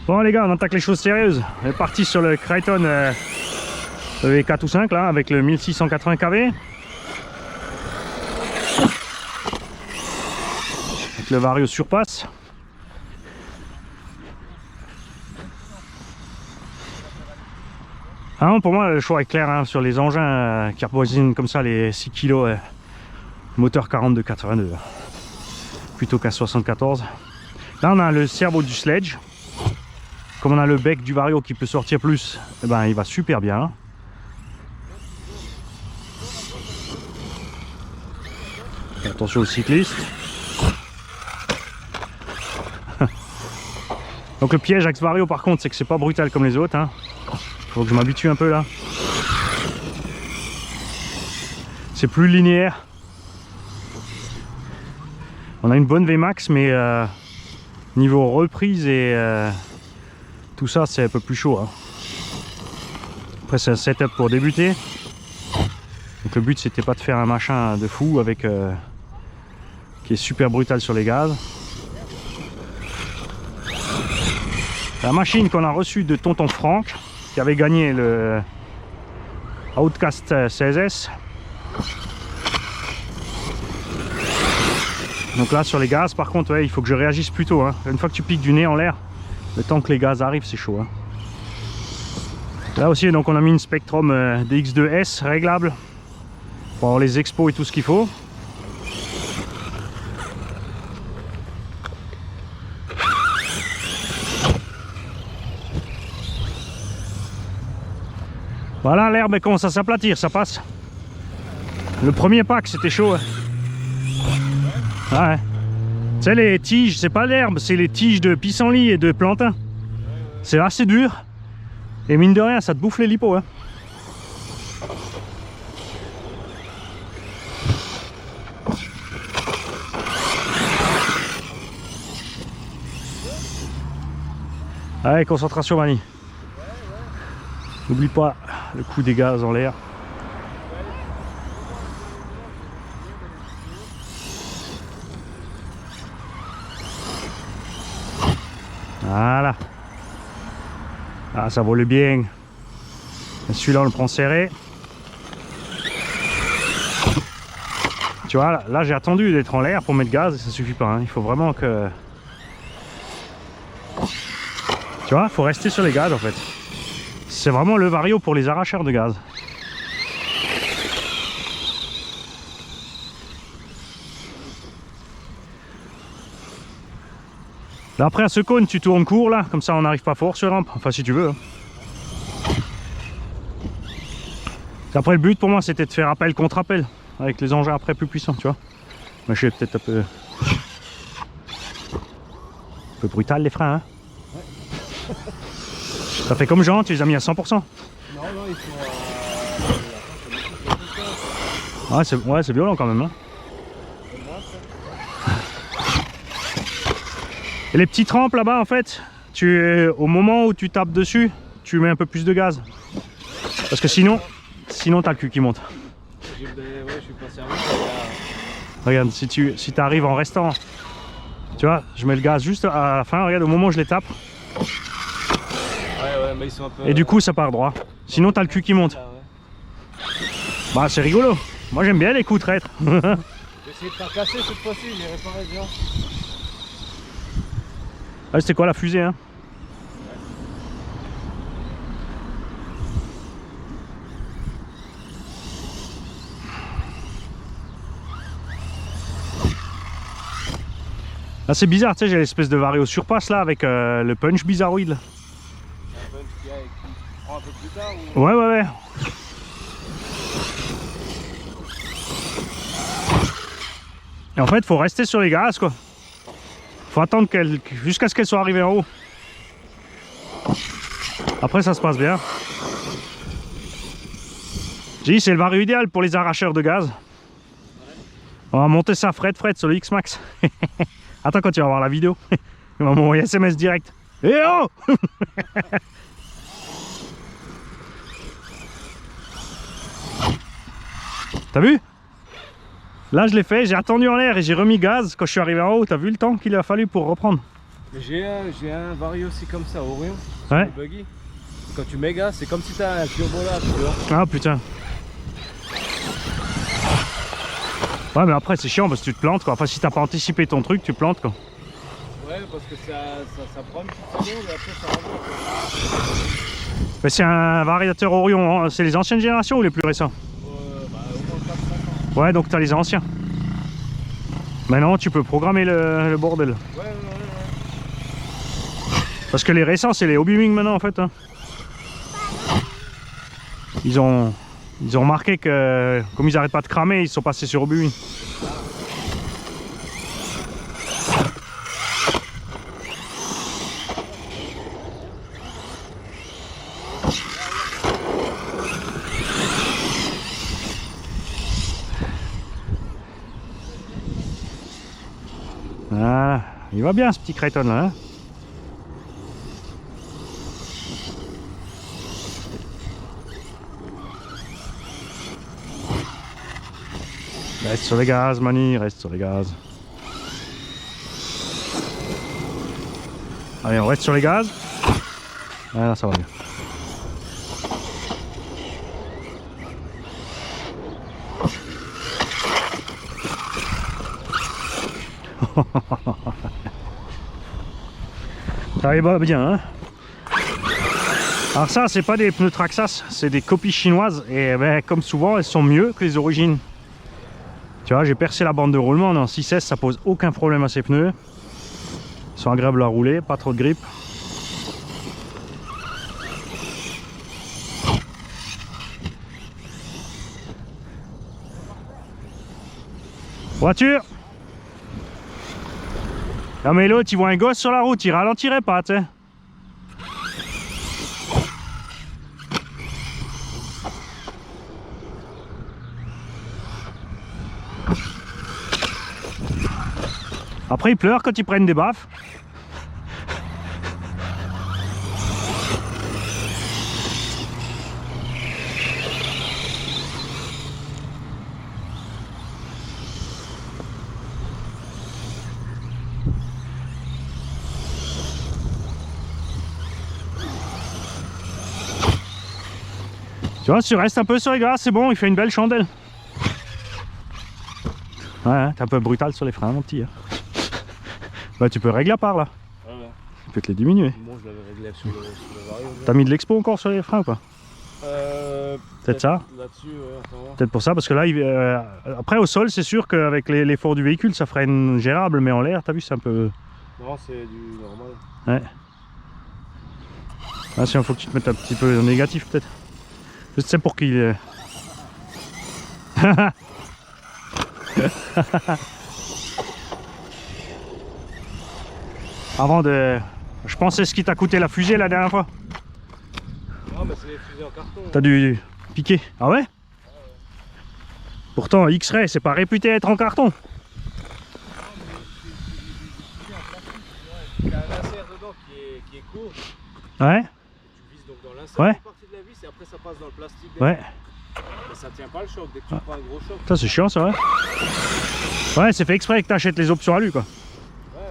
Bon les gars, on attaque les choses sérieuses. On est parti sur le Kraton V4 ou 5 là, avec le 1680 kV. Avec le Vario Surpass. Ah non, pour moi le choix est clair hein, sur les engins qui avoisinent comme ça les 6 kg moteur 42-82 plutôt qu'à 74. Là on a le cerveau du sledge. Comme on a le bec du Vario qui peut sortir plus, eh ben, il va super bien. Attention aux cyclistes. Donc le piège avec ce Vario par contre c'est que c'est pas brutal comme les autres. Hein. Faut que je m'habitue un peu là. C'est plus linéaire. On a une bonne Vmax mais niveau reprise et tout ça c'est un peu plus chaud. Hein. Après c'est un setup pour débuter. Donc le but c'était pas de faire un machin de fou avec qui est super brutal sur les gaz. La machine qu'on a reçue de Tonton Franck qui avait gagné le Outcast 16S. Donc là sur les gaz par contre ouais, il faut que je réagisse plus tôt. Hein. Une fois que tu piques du nez en l'air, le temps que les gaz arrivent c'est chaud. Hein. Là aussi donc on a mis une Spectrum DX2S réglable pour avoir les expos et tout ce qu'il faut. Voilà, l'herbe commence à s'aplatir, ça passe. Le premier pack c'était chaud. Hein. Ouais. Tu sais les tiges, c'est pas l'herbe, c'est les tiges de pissenlit et de plantain. C'est assez dur. Et mine de rien, ça te bouffe les lipos. Hein. Allez, concentration Mani. N'oublie pas le coup des gaz en l'air. Voilà. Ah, ça vole bien. Celui-là, on le prend serré. Tu vois, là j'ai attendu d'être en l'air pour mettre gaz et ça suffit pas. Hein. Il faut vraiment que... Tu vois, il faut rester sur les gaz en fait. C'est vraiment le Vario pour les arracheurs de gaz. Là après à ce cône tu tournes court là, comme ça on n'arrive pas fort sur rampe, enfin si tu veux. Hein. Après le but pour moi c'était de faire appel contre appel, avec les engins après plus puissants tu vois. Mais je suis peut-être un peu brutal les freins hein. Ouais. Ça fait comme Jean, tu les as mis à 100%. Non, ils sont ouais c'est violent quand même hein. Et les petites rampes là-bas en fait, au moment où tu tapes dessus, tu mets un peu plus de gaz. Parce que sinon t'as le cul qui monte. Ouais, je suis pas servi. Regarde, si tu arrives en restant, tu vois, je mets le gaz juste à la fin, regarde au moment où je les tape. Ouais, mais ils sont un peu... Et du coup ça part droit. Sinon t'as le cul qui monte. Ah, ouais. Bah c'est rigolo. Moi j'aime bien les coups traîtres. J'ai essayé de faire casser cette fois-ci, j'ai réparé bien. Ah, c'était quoi la fusée hein? Là c'est bizarre, tu sais, j'ai l'espèce de vario surpasse là avec le punch bizarroïde. Un punch qui prend un peu plus tard ou... Ouais. Et en fait, faut rester sur les gaz quoi. Faut attendre jusqu'à ce qu'elle soit arrivée en haut. Après ça se passe bien. J'ai dit c'est le vario idéal pour les arracheurs de gaz. On va monter ça Fred sur le X-Max. Attends quand tu vas voir la vidéo. Il va m'envoyer SMS direct. Eh oh. T'as vu? Là je l'ai fait, j'ai attendu en l'air et j'ai remis gaz quand je suis arrivé en haut. T'as vu le temps qu'il a fallu pour reprendre? J'ai un vario aussi comme ça, Orion. Ouais. Le buggy. Quand tu mets gaz, c'est comme si t'as un turbo là, tu vois. Ah putain. Ouais mais après c'est chiant parce que tu te plantes quoi. Enfin si t'as pas anticipé ton truc, tu plantes quoi. Ouais parce que ça prend une petite seconde et après ça rentre. Mais c'est un variateur Orion, hein. C'est les anciennes générations ou les plus récents? Bah, au moins 4-5 ans. Ouais donc t'as les anciens. Maintenant tu peux programmer le bordel. Ouais. Parce que les récents c'est les Hobby-Wing maintenant en fait. Hein. Ils ont remarqué que comme ils n'arrêtent pas de cramer, ils sont passés sur Hobby-Wing. Voilà, il va bien ce petit Creighton là. Hein. Reste sur les gaz, Mani, reste sur les gaz. Allez, on reste sur les gaz. Voilà, ça va bien. Ça y va bien, hein. Alors ça, c'est pas des pneus Traxxas, c'est des copies chinoises. Et ben, comme souvent, elles sont mieux que les origines. Tu vois, j'ai percé la bande de roulement, on est en 6S, ça pose aucun problème à ces pneus. Ils sont agréables à rouler, pas trop de grippe. Voiture! Non mais l'autre, il voit un gosse sur la route, il ralentirait pas, tu sais. Après, ils pleurent quand ils prennent des baffes. Tu vois, si tu restes un peu sur les gaz, c'est bon, il fait une belle chandelle. Ouais, t'es un peu brutal sur les freins, mon petit. Hein. Bah, tu peux régler à part là. Ouais. Tu peux te les diminuer. Bon, je l'avais réglé sur le vario. T'as mis de l'expo encore sur les freins ou pas? Peut-être ça. Là-dessus, ouais, attends. Peut-être pour ça, parce que là, après au sol, c'est sûr qu'avec l'effort du véhicule, ça ferait une gérable, mais en l'air, t'as vu, c'est un peu. Non, c'est du normal. Ouais. Ah, si, il faut que tu te mettes un petit peu négatif, peut-être. Je sais pour qu'il. Avant de. Je pense que c'est ce qui t'a coûté la fusée la dernière fois. Non, mais c'est les fusées en carton. T'as dû piquer. Ah ouais? Pourtant, X-Ray, c'est pas réputé être en carton. Il y a un insert dedans qui est court. Ouais. Tu vises donc dans l'insert Ouais. une partie de la vis et après ça passe dans le plastique. Ouais. Mais ça tient pas le choc dès que tu prends un gros choc. Ça, c'est chiant, ça, ouais. Ouais, c'est fait exprès que t'achètes les options à lui, quoi. Ouais,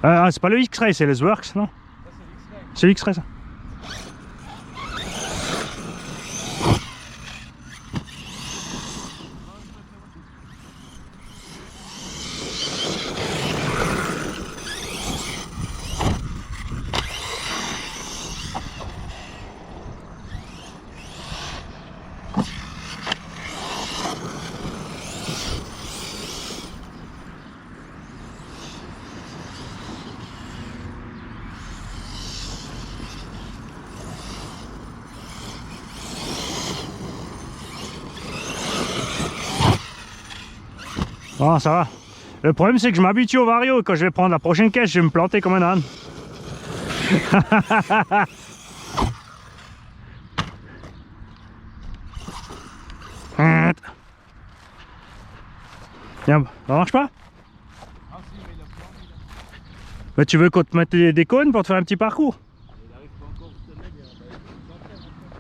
voilà, Ah, c'est pas le X-Ray, c'est les Works, non? Ça c'est l'X-Ray. C'est l'X-Ray, ça. Ah, ça va. Le problème, c'est que je m'habitue au vario. Quand je vais prendre la prochaine caisse, je vais me planter comme un âne. Tiens, ça marche pas? Ah si, mais il a pas envie, là. Bah, tu veux qu'on te mette des cônes pour te faire un petit parcours? Il arrive pas encore cette semaine, il va s'en faire encore.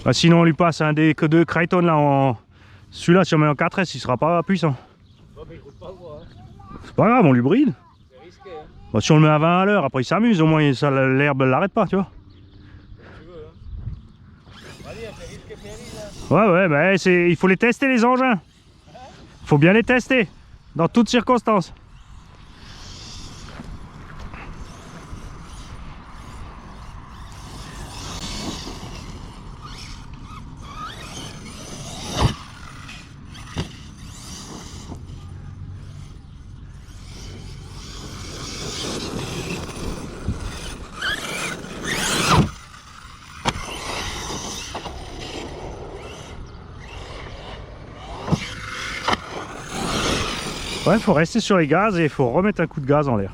Bah, sinon on lui passe un des deux Creighton là en... Celui-là si on met en 4S il sera pas puissant. Ouais, mais il roule pas gros, hein. C'est pas grave, on lui bride. C'est risqué, hein. Bah, si on le met à 20 à l'heure, après il s'amuse, au moins l'herbe l'arrête pas, tu vois. Comme tu veux, hein. Allez, on fait risqué péri, là. Ouais, bah, il faut les tester les engins. Faut bien les tester, dans toutes circonstances. Ouais, faut rester sur les gaz et il faut remettre un coup de gaz en l'air.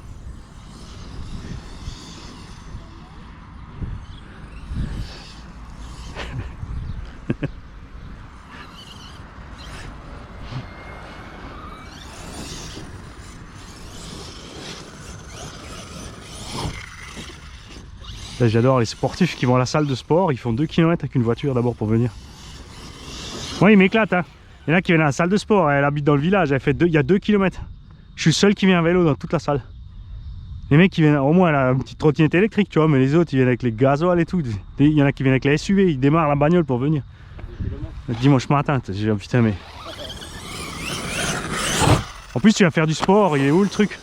J'adore les sportifs qui vont à la salle de sport, ils font 2 km avec une voiture d'abord pour venir. Moi il m'éclate, hein. Il y en a qui viennent à la salle de sport, elle habite dans le village, il y a 2 km. Je suis le seul qui vient à vélo dans toute la salle. Les mecs qui viennent, au moins elle a une petite trottinette électrique, tu vois, mais les autres ils viennent avec les gasoils et tout. Il y en a qui viennent avec la SUV, ils démarrent la bagnole pour venir. Dimanche matin, j'ai dit putain mais... En plus tu viens faire du sport, il est où le truc?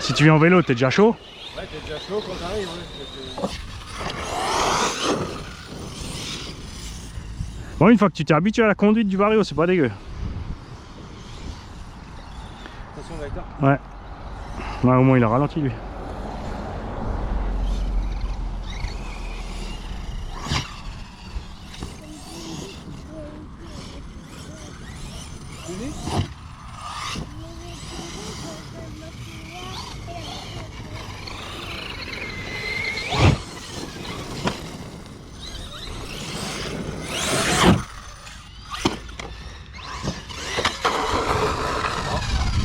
Si tu viens en vélo, t'es déjà chaud? Ouais, t'es déjà chaud quand t'arrives, ouais. Bon, une fois que tu t'es habitué à la conduite du vario, c'est pas dégueu. Attention, Gaëtan. Ouais. Ouais, au moins il a ralenti lui.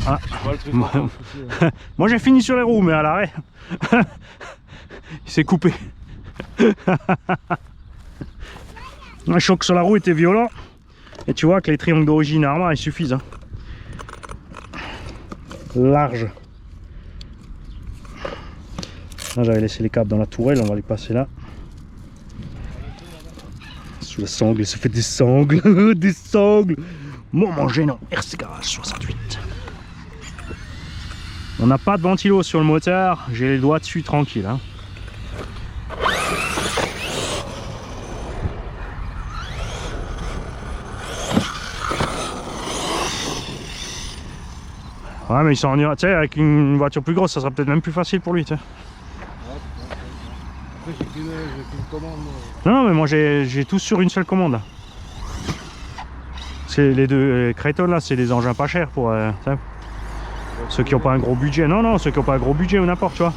Ah. Moi j'ai fini sur les roues mais à l'arrêt il s'est coupé. Le choc sur la roue était violent et tu vois que les triangles d'origine Arma ils suffisent, hein. Large. Là j'avais laissé les câbles dans la tourelle, on va les passer là. Sous la sangle, il se fait des sangles. Des sangles. Moment gênant, RC Garage 68. On n'a pas de ventilo sur le moteur, j'ai les doigts dessus tranquille, hein. Ouais mais il s'en ira, tu sais, avec une voiture plus grosse ça sera peut-être même plus facile pour lui, tu sais. Après j'ai qu'une commande. Non mais moi j'ai tout sur une seule commande. C'est les deux Creighton là, c'est des engins pas chers pour ceux qui n'ont pas un gros budget. Non non, ceux qui n'ont pas un gros budget ou n'importe, tu vois.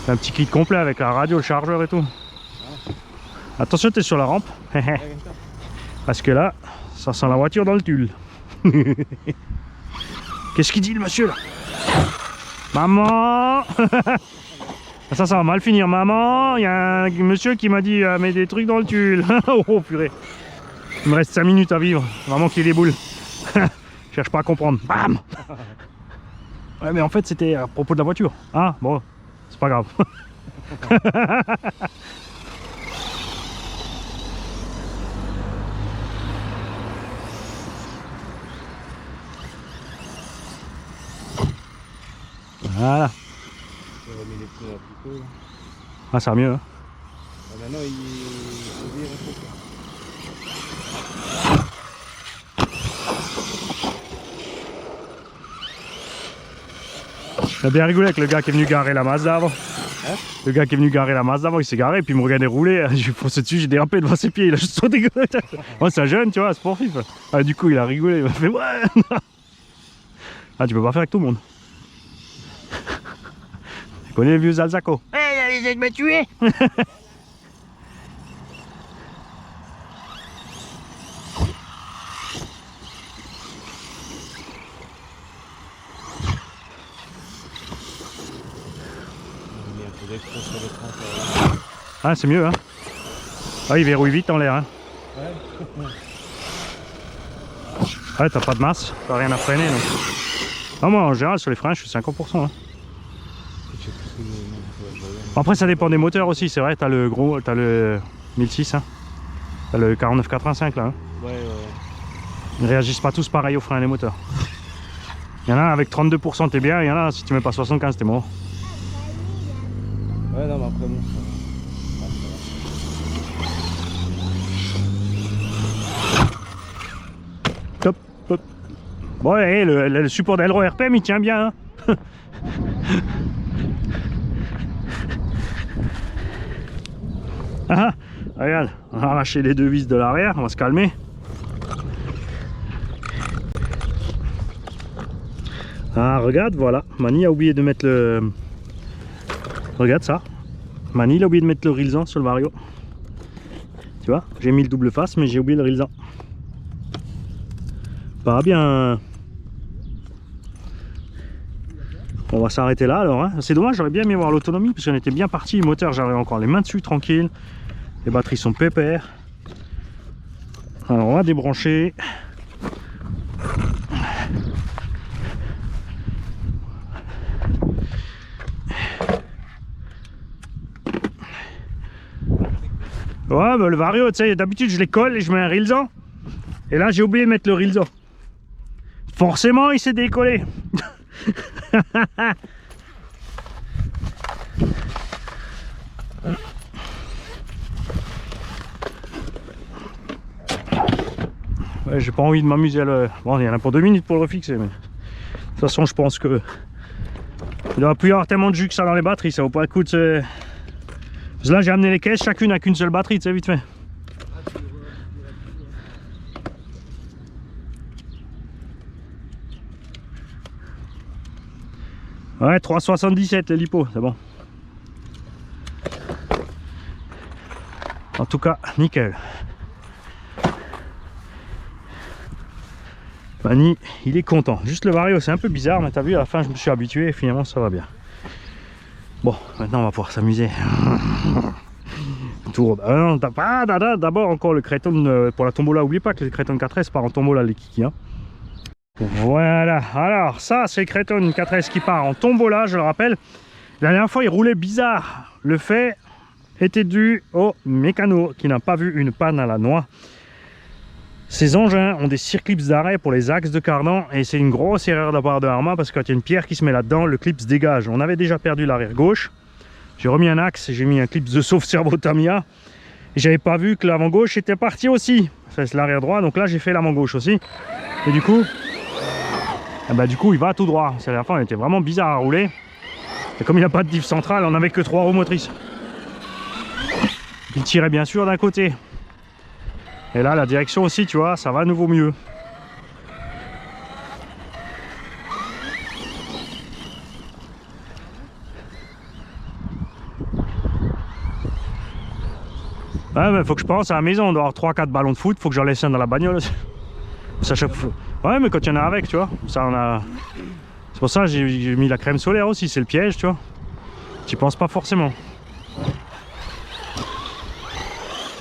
Un petit kit complet avec la radio, le chargeur et tout. Attention, t'es sur la rampe. Parce que là, ça sent la voiture dans le tulle. Qu'est-ce qu'il dit le monsieur là? Maman. Ça va mal finir. Maman, il y a un monsieur qui m'a dit mets des trucs dans le tulle. Oh purée. Il me reste 5 minutes à vivre. Vraiment qu'il y ait des boules. Cherche pas à comprendre. Bam. Ouais mais en fait c'était à propos de la voiture. Ah bon, c'est pas grave. Voilà. J'ai remis les pneus là plus tôt. Ah ça va mieux, hein. Maintenant il faut vivre un peu. J'ai bien rigolé avec le gars qui est venu garer la Mazda avant. Hein? Le gars qui est venu garer la Mazda avant, il s'est garé, puis il me regardait rouler. J'ai foncé dessus, j'ai dérapé devant ses pieds, il a juste sauté. Moi, c'est un jeune, tu vois, sportif. Ah, du coup, il a rigolé, il m'a fait ouais. Ah, tu peux pas faire avec tout le monde. Tu connais les vieux Alzaco? Eh, il a essayé de me tuer. Ah, c'est mieux, hein. Ah, il verrouille vite en l'air, hein. Ouais, t'as pas de masse, t'as rien à freiner, donc. Non, moi, en général, sur les freins, je suis 50%, hein. Après, ça dépend des moteurs aussi, c'est vrai, t'as le gros, t'as le 1006, hein. T'as le 4985, là, hein. Ouais. Ils réagissent pas tous pareil aux freins, les moteurs. Il y en a avec 32% t'es bien, il y en a si tu mets pas 75 t'es mort. Ouais, non, mais après, bon. Top, top. Bon, ouais, le support d'aileron RPM il tient bien, hein. Ah, regarde, on va arracher les deux vis de l'arrière, on va se calmer. Ah, regarde, voilà, Mani a oublié de mettre le... Regarde ça, Mani il a oublié de mettre le Rilsan sur le Vario. Tu vois, j'ai mis le double face mais j'ai oublié le Rilsan. Pas bien. On va s'arrêter là alors, hein. C'est dommage, j'aurais bien aimé voir l'autonomie parce qu'on était bien parti, le moteur j'avais encore les mains dessus tranquille. Les batteries sont pépères. Alors on va débrancher. Ouais, bah le Vario, tu sais, d'habitude je les colle et je mets un Rilsan. Et là j'ai oublié de mettre le Rilsan. Forcément il s'est décollé. Ouais, j'ai pas envie de m'amuser à le... Bon, il y en a pour 2 minutes pour le refixer, mais... De toute façon, je pense que... Il doit plus y avoir tellement de jus que ça dans les batteries, ça vaut pas le coup de... Parce que là, j'ai amené les caisses, chacune n'a qu'une seule batterie, tu sais, vite fait. Ouais, 3,77 les lipos, c'est bon. En tout cas, nickel. Mani, il est content. Juste le Vario, c'est un peu bizarre, mais t'as vu, à la fin, je me suis habitué et finalement, ça va bien. Bon, maintenant, on va pouvoir s'amuser. Tour. D'abord, encore le Kraton pour la tombola. N'oubliez pas que le Kraton 4S part en tombola, les kikis. Hein. Voilà. Alors, ça, c'est le Kraton 4S qui part en tombola, je le rappelle. La dernière fois, il roulait bizarre. Le fait était dû au mécano qui n'a pas vu une panne à la noix. Ces engins ont des circlips d'arrêt pour les axes de cardan et c'est une grosse erreur de la part de Arma parce que quand il y a une pierre qui se met là-dedans, le clip se dégage. On avait déjà perdu l'arrière gauche. J'ai remis un axe et j'ai mis un clip de sauve servo Tamiya. Et j'avais pas vu que l'avant gauche était parti aussi. C'est l'arrière droit, donc là j'ai fait l'avant gauche aussi. Et du coup, il va tout droit. C'est à la fin, il était vraiment bizarre à rouler. Et comme il n'y a pas de diff centrale, on n'avait que 3 roues motrices. Il tirait bien sûr d'un côté. Et là, la direction aussi, tu vois, ça va à nouveau mieux. Ouais, mais faut que je pense à la maison, on doit avoir 3-4 ballons de foot, faut que j'en laisse un dans la bagnole. Ça, ouais, mais quand il y en a avec, tu vois, ça on a... C'est pour ça que j'ai mis la crème solaire aussi, c'est le piège, tu vois. Tu penses pas forcément.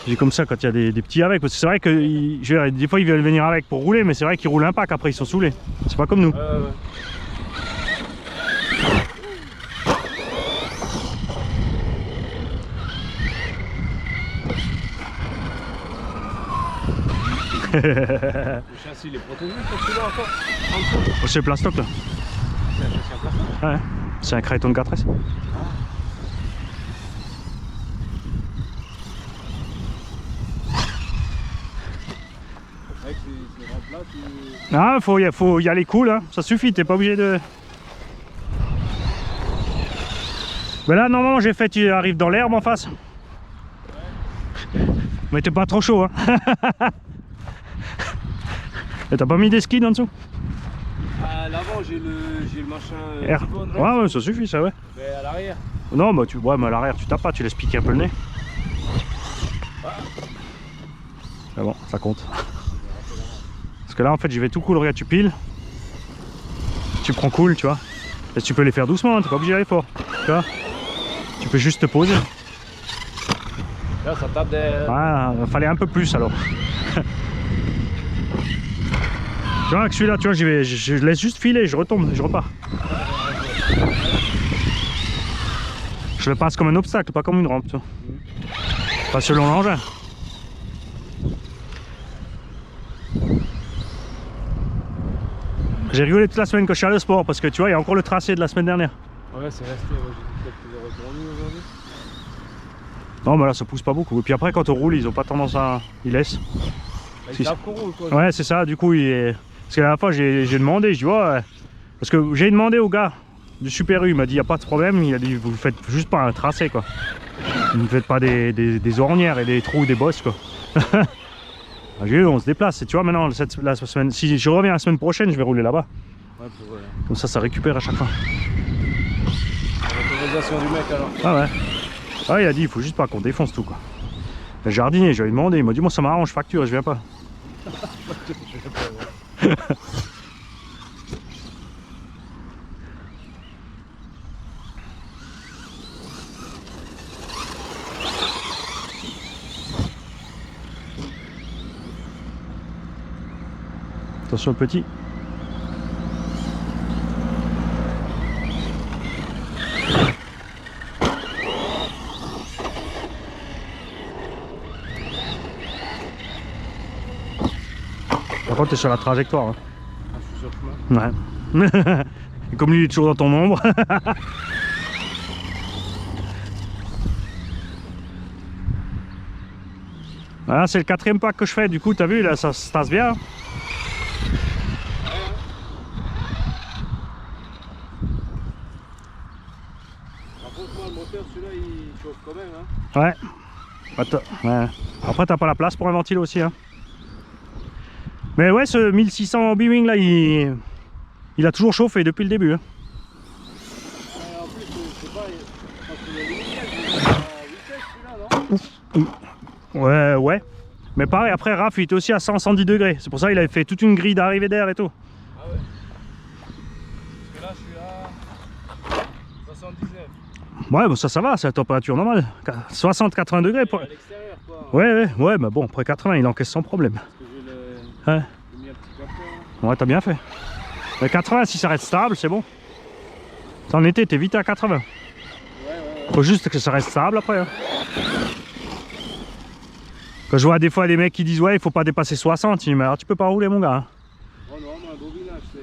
J'ai comme ça quand il y a des petits avec, parce que c'est vrai que des fois ils veulent venir avec pour rouler, mais c'est vrai qu'ils roulent un pack, après ils sont saoulés. C'est pas comme nous. Le châssis il est protégé, celui-là encore en dessous. C'est plein stock là. C'est un châssis en plastique. Ouais, c'est un Kraton 4S. Avec ces rampes-là, Ah, faut y aller cool, hein. Ça suffit, t'es pas obligé de... Mais là, normalement, j'ai fait, tu arrives dans l'herbe en face. Mais t'es pas trop chaud, hein. Et t'as pas mis des skis en dessous? À l'avant, j'ai le machin. Ouais, ouais, ça suffit, ça, ouais. Mais à l'arrière. Non, bah, ouais, mais à l'arrière, tu tapes pas, tu laisses piquer un peu le nez. C'est bon, ça compte. Parce que là, en fait, j'y vais tout cool. Regarde, tu piles. Tu prends cool, tu vois. Et tu peux les faire doucement, hein, t'es pas obligé d'aller fort. Tu vois. Tu peux juste te poser. Là, ça tape des. Ah, il fallait un peu plus alors. Tu vois, avec celui-là, tu vois, je laisse juste filer, je retombe, je repars. Je le passe comme un obstacle, pas comme une rampe, tu vois. Pas selon l'engin. J'ai rigolé toute la semaine que je suis allé au sport parce que tu vois, il y a encore le tracé de la semaine dernière. Ouais, c'est resté. Ouais, j'ai dit peut-être que vous retourné aujourd'hui. Non, mais là, ça pousse pas beaucoup. Et puis après, quand on roule, ils ont pas tendance à. Ils laissent. Ils savent qu'on roule, quoi. Ouais, c'est ça, du coup, parce que la dernière fois, j'ai demandé, je dis, ouais. Parce que j'ai demandé au gars du Super U, il m'a dit, il n'y a pas de problème. Il a dit, vous faites juste pas un tracé, quoi. Vous ne faites pas des ornières et des trous, des bosses, quoi. J'ai eu, on se déplace. Et tu vois, maintenant, la semaine, si je reviens la semaine prochaine, je vais rouler là-bas. Ouais, pour. Comme ça récupère à chaque fois. L'autorisation du mec, alors. Ah ouais. Ah, il a dit, il faut juste pas qu'on défonce tout, quoi. Le jardinier, je lui ai demandé, il m'a dit, moi ça m'arrange, facture, je viens pas. Attention le petit. Par contre, t'es sur la trajectoire. Hein. Ah, je suis sur le chemin. Ouais. Et comme lui, il est toujours dans ton ombre. Voilà, c'est le 4e pack que je fais. Du coup, t'as vu, là, ça se tasse bien. Par contre, moi, le moteur, celui-là, il chauffe quand même. Hein. Ouais. Attends, ouais. Après, t'as pas la place pour un ventilo aussi. Hein. Mais ouais, ce 1600 B-Wing là, il a toujours chauffé depuis le début. Hein. En plus, je sais pas, parce qu'il y a une vitesse, celui-là, non? Ouais, ouais. Mais pareil, après, Raph, il était aussi à 110 degrés. C'est pour ça qu'il avait fait toute une grille d'arrivée d'air et tout. Ah ouais. Parce que là, je suis à 79. Ouais, bon, ça va, c'est la température normale. 60-80 degrés. Pour... À l'extérieur, quoi. Ouais, mais bon, après 80, il encaisse sans problème. Parce que j'ai Ouais, mis un petit capteur. ouais, t'as bien fait. Mais 80, si ça reste stable, c'est bon. En été, t'es vite à 80. Ouais. Faut juste que ça reste stable après. Hein. Quand je vois des fois des mecs qui disent ouais, il faut pas dépasser 60, je dis mais alors tu peux pas rouler mon gars. Hein. Oh non, moi, un bobinage, c'est.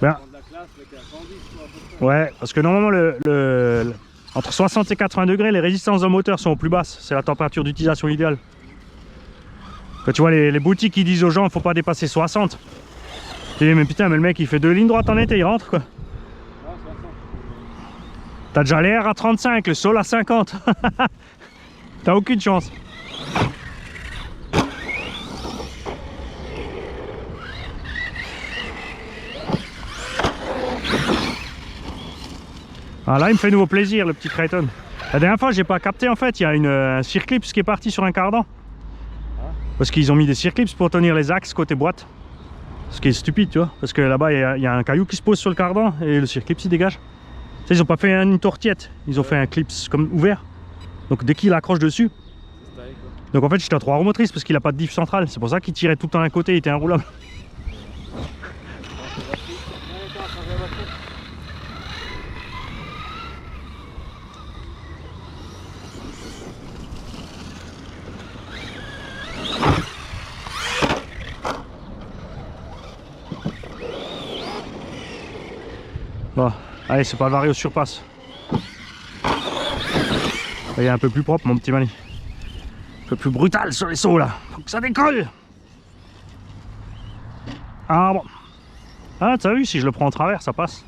Ben, De la classe, mais qui est à 110, quoi, à peu près. ouais, parce que normalement, entre 60 et 80 degrés, les résistances d'un moteur sont plus basses. C'est la température d'utilisation idéale. Quand tu vois les boutiques qui disent aux gens, faut pas dépasser 60. Tu dis mais putain, mais le mec il fait 2 lignes droites en été, il rentre quoi. Ah, 60. T'as déjà l'air à 35, le sol à 50. T'as aucune chance. Ah là il me fait nouveau plaisir le petit Creighton. La dernière fois j'ai pas capté en fait, il y a un circlips qui est parti sur un cardan. Parce qu'ils ont mis des circlips pour tenir les axes côté boîte. Ce qui est stupide tu vois, parce que là-bas il y a un caillou qui se pose sur le cardan et le circlips il dégage. Tu sais, ils ont pas fait une tortiette, ils ont fait un clips comme ouvert. Donc dès qu'il accroche dessus. C'est stylé, quoi. Donc en fait j'étais à 3 roues motrices parce qu'il a pas de diff centrale. C'est pour ça qu'il tirait tout le temps d'un côté, il était inroulable. Bon, allez, c'est pas le Vario surpasse. Il est un peu plus propre mon petit Mani. Un peu plus brutal sur les sauts là. Faut que ça décolle. Ah bon. Ah t'as vu, si je le prends en travers ça passe.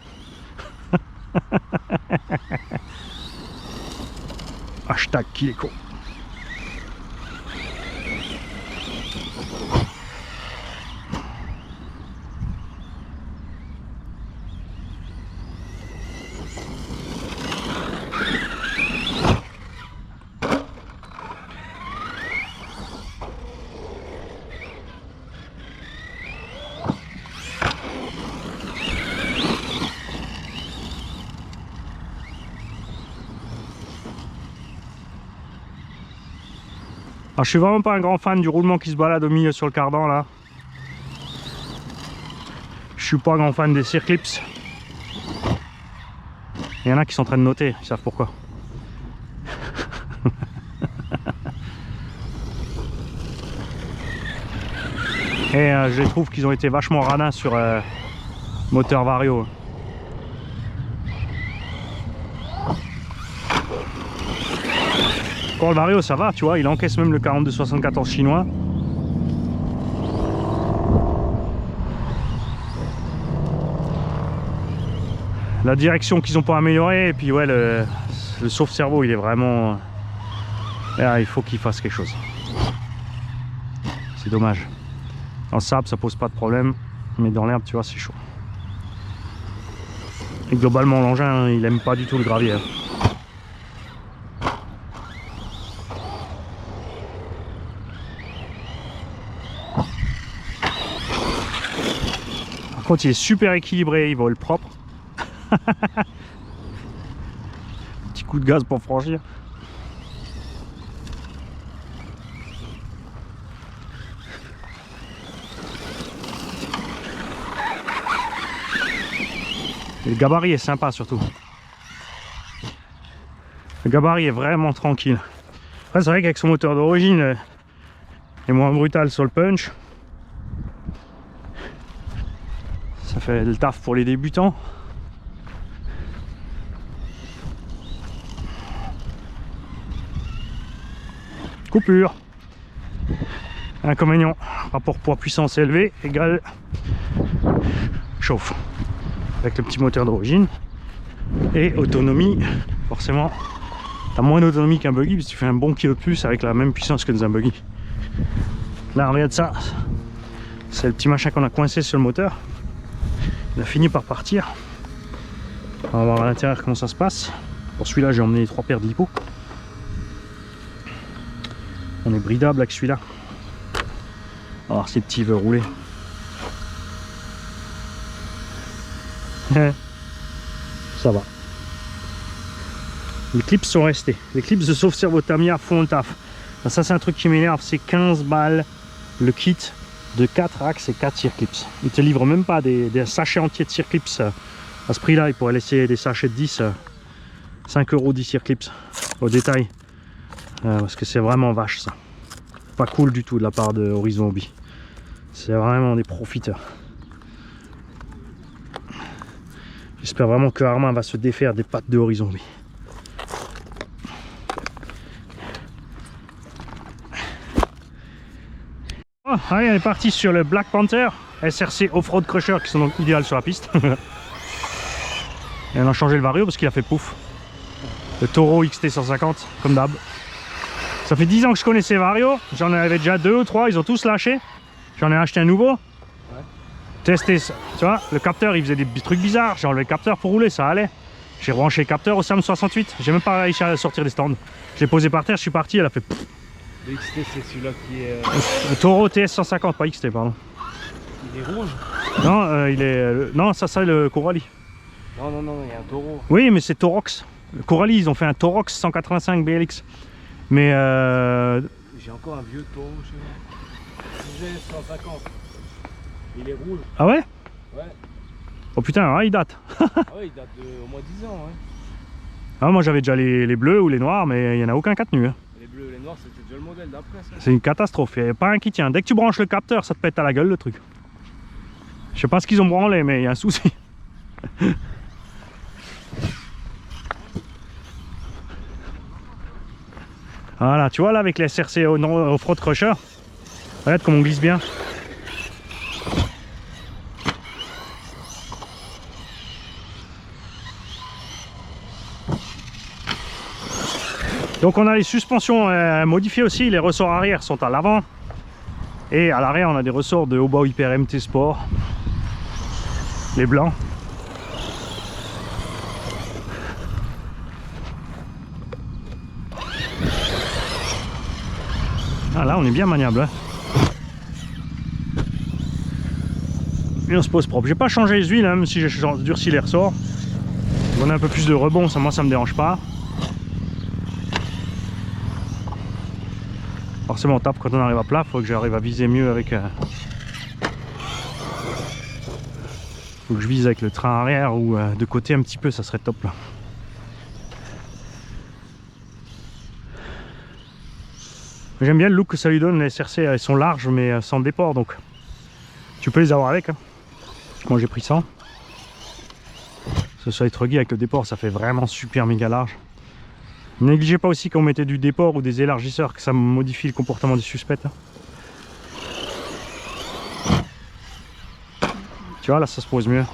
Hashtag qui est con. Alors, je suis vraiment pas un grand fan du roulement qui se balade au milieu sur le cardan là. Je suis pas un grand fan des circlips. Il y en a qui sont en train de noter, ils savent pourquoi. Et je trouve qu'ils ont été vachement radins sur moteur Vario. Quand le Vario ça va, tu vois, il encaisse même le 42-74 chinois. La direction qu'ils ont pas améliorée, et puis ouais, le sauve-cerveau il est vraiment... Là, il faut qu'il fasse quelque chose. C'est dommage. En sable ça pose pas de problème, mais dans l'herbe tu vois c'est chaud. Et globalement l'engin il aime pas du tout le gravier. Par contre il est super équilibré, il vole propre. Petit coup de gaz pour franchir. Et le gabarit est sympa surtout. Le gabarit est vraiment tranquille. Après c'est vrai qu'avec son moteur d'origine, il est moins brutal sur le punch. Ça fait le taf pour les débutants. Coupure. Inconvénient, rapport poids-puissance élevé égale chauffe. Avec le petit moteur d'origine. Et autonomie, forcément, t'as moins d'autonomie qu'un buggy, parce que tu fais un bon kilo de plus avec la même puissance que dans un buggy. Là, regarde ça. C'est le petit machin qu'on a coincé sur le moteur. Il a fini par partir. On va voir à l'intérieur comment ça se passe. Pour celui-là, j'ai emmené les 3 paires de lipo. On est bridable avec celui-là. On va voir si le petit veut rouler. Ça va. Les clips sont restés. Les clips de sauve-cerveau Tamiya font le taf. Ça c'est un truc qui m'énerve, c'est 15 balles le kit de 4 axes et 4 circlips. Ils te livrent même pas des sachets entiers de circlips. À ce prix là, ils pourraient laisser des sachets de 10, 5 € 10 circlips au détail. Parce que c'est vraiment vache ça. Pas cool du tout de la part de Horizon Hobby. C'est vraiment des profiteurs. J'espère vraiment que Armin va se défaire des pattes de Horizon Hobby. Oh, allez, on est parti sur le Black Panther SRC Off-Road Crusher qui sont donc idéales sur la piste. Et on a changé le Vario parce qu'il a fait pouf. Le Toro XT 150 comme d'hab. Ça fait 10 ans que je connaissais Vario, j'en avais déjà 2 ou 3, ils ont tous lâché. J'en ai acheté un nouveau. Ouais. Testé ça, tu vois, le capteur il faisait des trucs bizarres, j'ai enlevé le capteur pour rouler, ça allait. J'ai branché le capteur au SAM 68, j'ai même pas réussi à sortir des stands. Je l'ai posé par terre, je suis parti, elle a fait pfff. Le XT c'est celui-là qui est... Le Toro TS 150, pas XT pardon. Il est rouge? Non, il est... non, ça c'est le Coralie. Non, non, non, il y a un Toro. Oui, mais c'est Torox. Le Coralie, ils ont fait un Torox 185 BLX. Mais j'ai encore un vieux Toro chez moi. J'ai 150. Il est rouge. Ah ouais? Ouais. Oh putain, ouais, il date. Ah ouais, il date de au moins 10 ans. Ouais. Ah, moi j'avais déjà les bleus ou les noirs, mais il n'y en a aucun qui a tenu. Hein. Les bleus et les noirs, c'était déjà le modèle d'après ça. C'est une catastrophe, il n'y a pas un qui tient. Dès que tu branches le capteur, ça te pète à la gueule le truc. Je sais pas ce qu'ils ont branlé, mais il y a un souci. Voilà, tu vois là avec les SRC Off-Road Crusher, regarde comme on glisse bien. Donc on a les suspensions modifiées aussi, les ressorts arrière sont à l'avant. Et à l'arrière on a des ressorts de Hobo Hyper MT Sport. Les blancs. Ah là on est bien maniable. Hein. Et on se pose propre. J'ai pas changé les huiles, hein, même si j'ai durci les ressorts. On a un peu plus de rebond, ça, moi ça me dérange pas. Forcément on tape quand on arrive à plat, faut que j'arrive à viser mieux avec... Faut que je vise avec le train arrière ou de côté un petit peu, ça serait top là. J'aime bien le look que ça lui donne, les SRC elles sont larges mais sans déport, donc tu peux les avoir avec. Hein. Moi j'ai pris ça. Ce soit truggy avec le déport, ça fait vraiment super méga large. Ne négligez pas aussi quand on mettait du déport ou des élargisseurs que ça modifie le comportement des suspects. Hein. Tu vois là ça se pose mieux.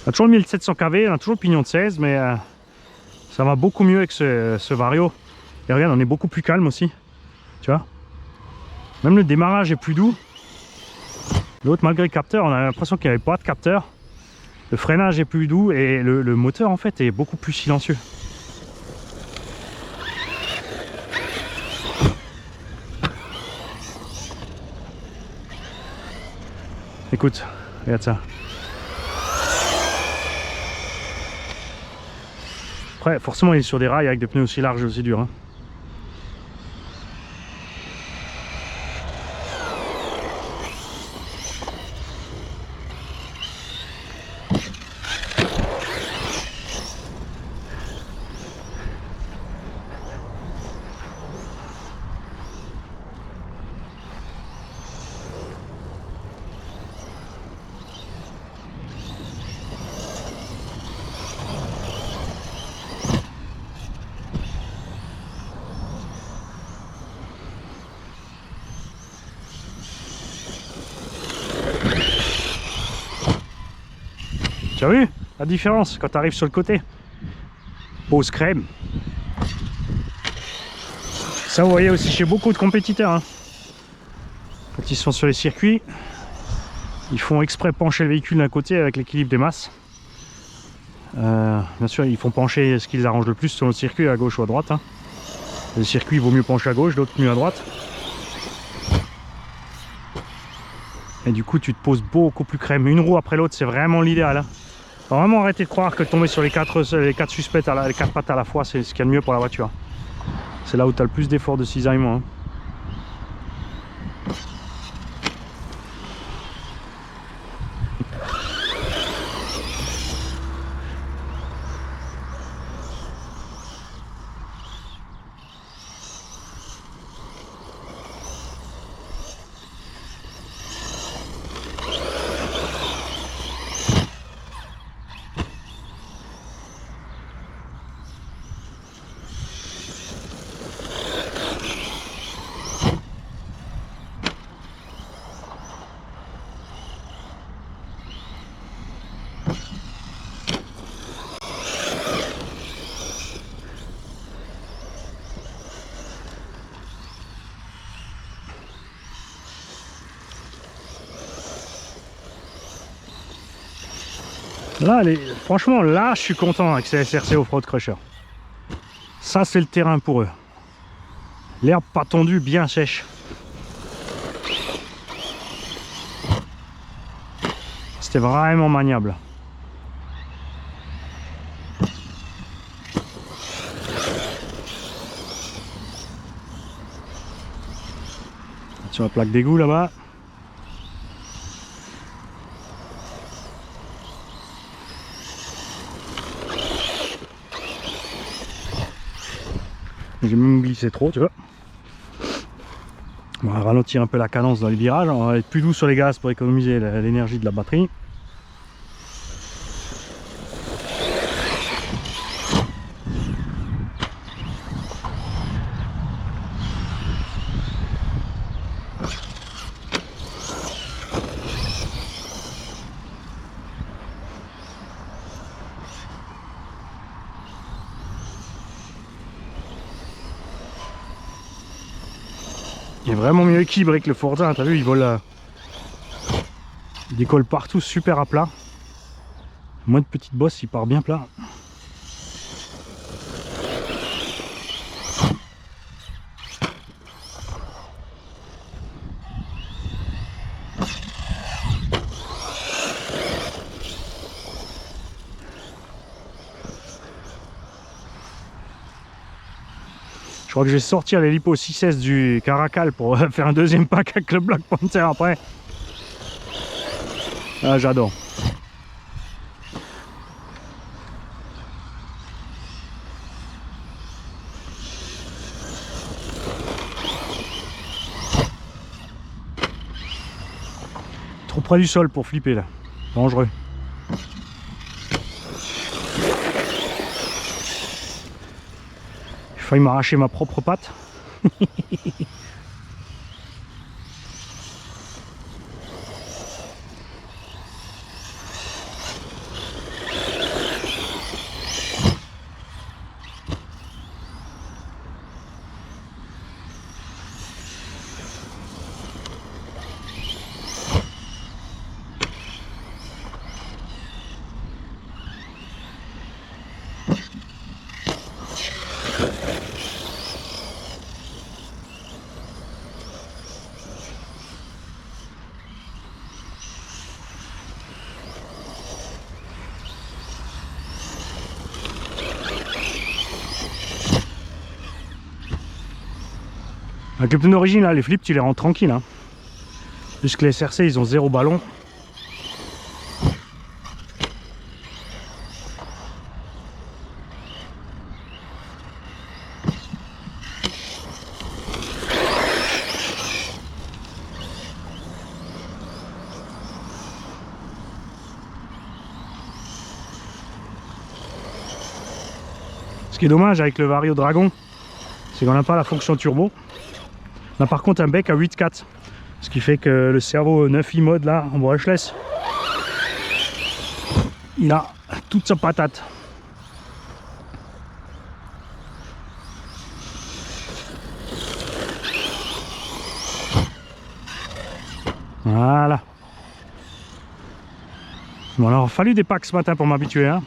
On a toujours le 1700 kV, on a toujours le pignon de 16, mais ça va beaucoup mieux avec ce Vario. Et regarde, on est beaucoup plus calme aussi. Tu vois, même le démarrage est plus doux. L'autre, malgré le capteur, on a l'impression qu'il n'y avait pas de capteur. Le freinage est plus doux et le moteur en fait est beaucoup plus silencieux. Écoute, regarde ça. Après, forcément, il est sur des rails avec des pneus aussi larges et aussi durs. Hein. Tu as vu la différence quand tu arrives sur le côté? Pose crème. Ça, vous voyez aussi chez beaucoup de compétiteurs. Hein. Quand ils sont sur les circuits, ils font exprès pencher le véhicule d'un côté avec l'équilibre des masses. Bien sûr, ils font pencher ce qui les arrange le plus sur le circuit, à gauche ou à droite. Hein. Le circuit, il vaut mieux pencher à gauche, l'autre mieux à droite. Et du coup, tu te poses beaucoup plus crème. Une roue après l'autre, c'est vraiment l'idéal. Hein. Faut vraiment arrêter de croire que tomber sur les quatre suspects, les quatre pattes à la fois, c'est ce qu'il y a de mieux pour la voiture. C'est là où tu as le plus d'efforts de cisaillement. Hein. Là, franchement, là, je suis content avec ces SRC Off-Road Crusher. Ça, c'est le terrain pour eux. L'herbe pas tondue, bien sèche. C'était vraiment maniable. Sur la plaque d'égout là-bas. J'ai même glissé trop, tu vois. On va ralentir un peu la cadence dans les virages. On va être plus doux sur les gaz pour économiser l'énergie de la batterie. Il est vraiment mieux équilibré que le Forza, t'as vu, il vole. Il décolle partout super à plat. Moins de petites bosses, il part bien plat. Je crois que je vais sortir les Lipo 6S du Caracal pour faire un deuxième pack avec le Black Panther après. Ah, j'adore. Trop près du sol pour flipper là. Dangereux. J'ai failli m'arracher ma propre patte. Avec les pneus d'origine, là, les flips, tu les rends tranquilles. Hein. Puisque les SRC, ils ont 0 ballon. Ce qui est dommage avec le Vario Dragon, c'est qu'on n'a pas la fonction turbo. On a par contre un bec à 8.4, ce qui fait que le cerveau 9i mode là en brushless, il a toute sa patate. Voilà. Bon, alors il a fallu des packs ce matin pour m'habituer. Hein.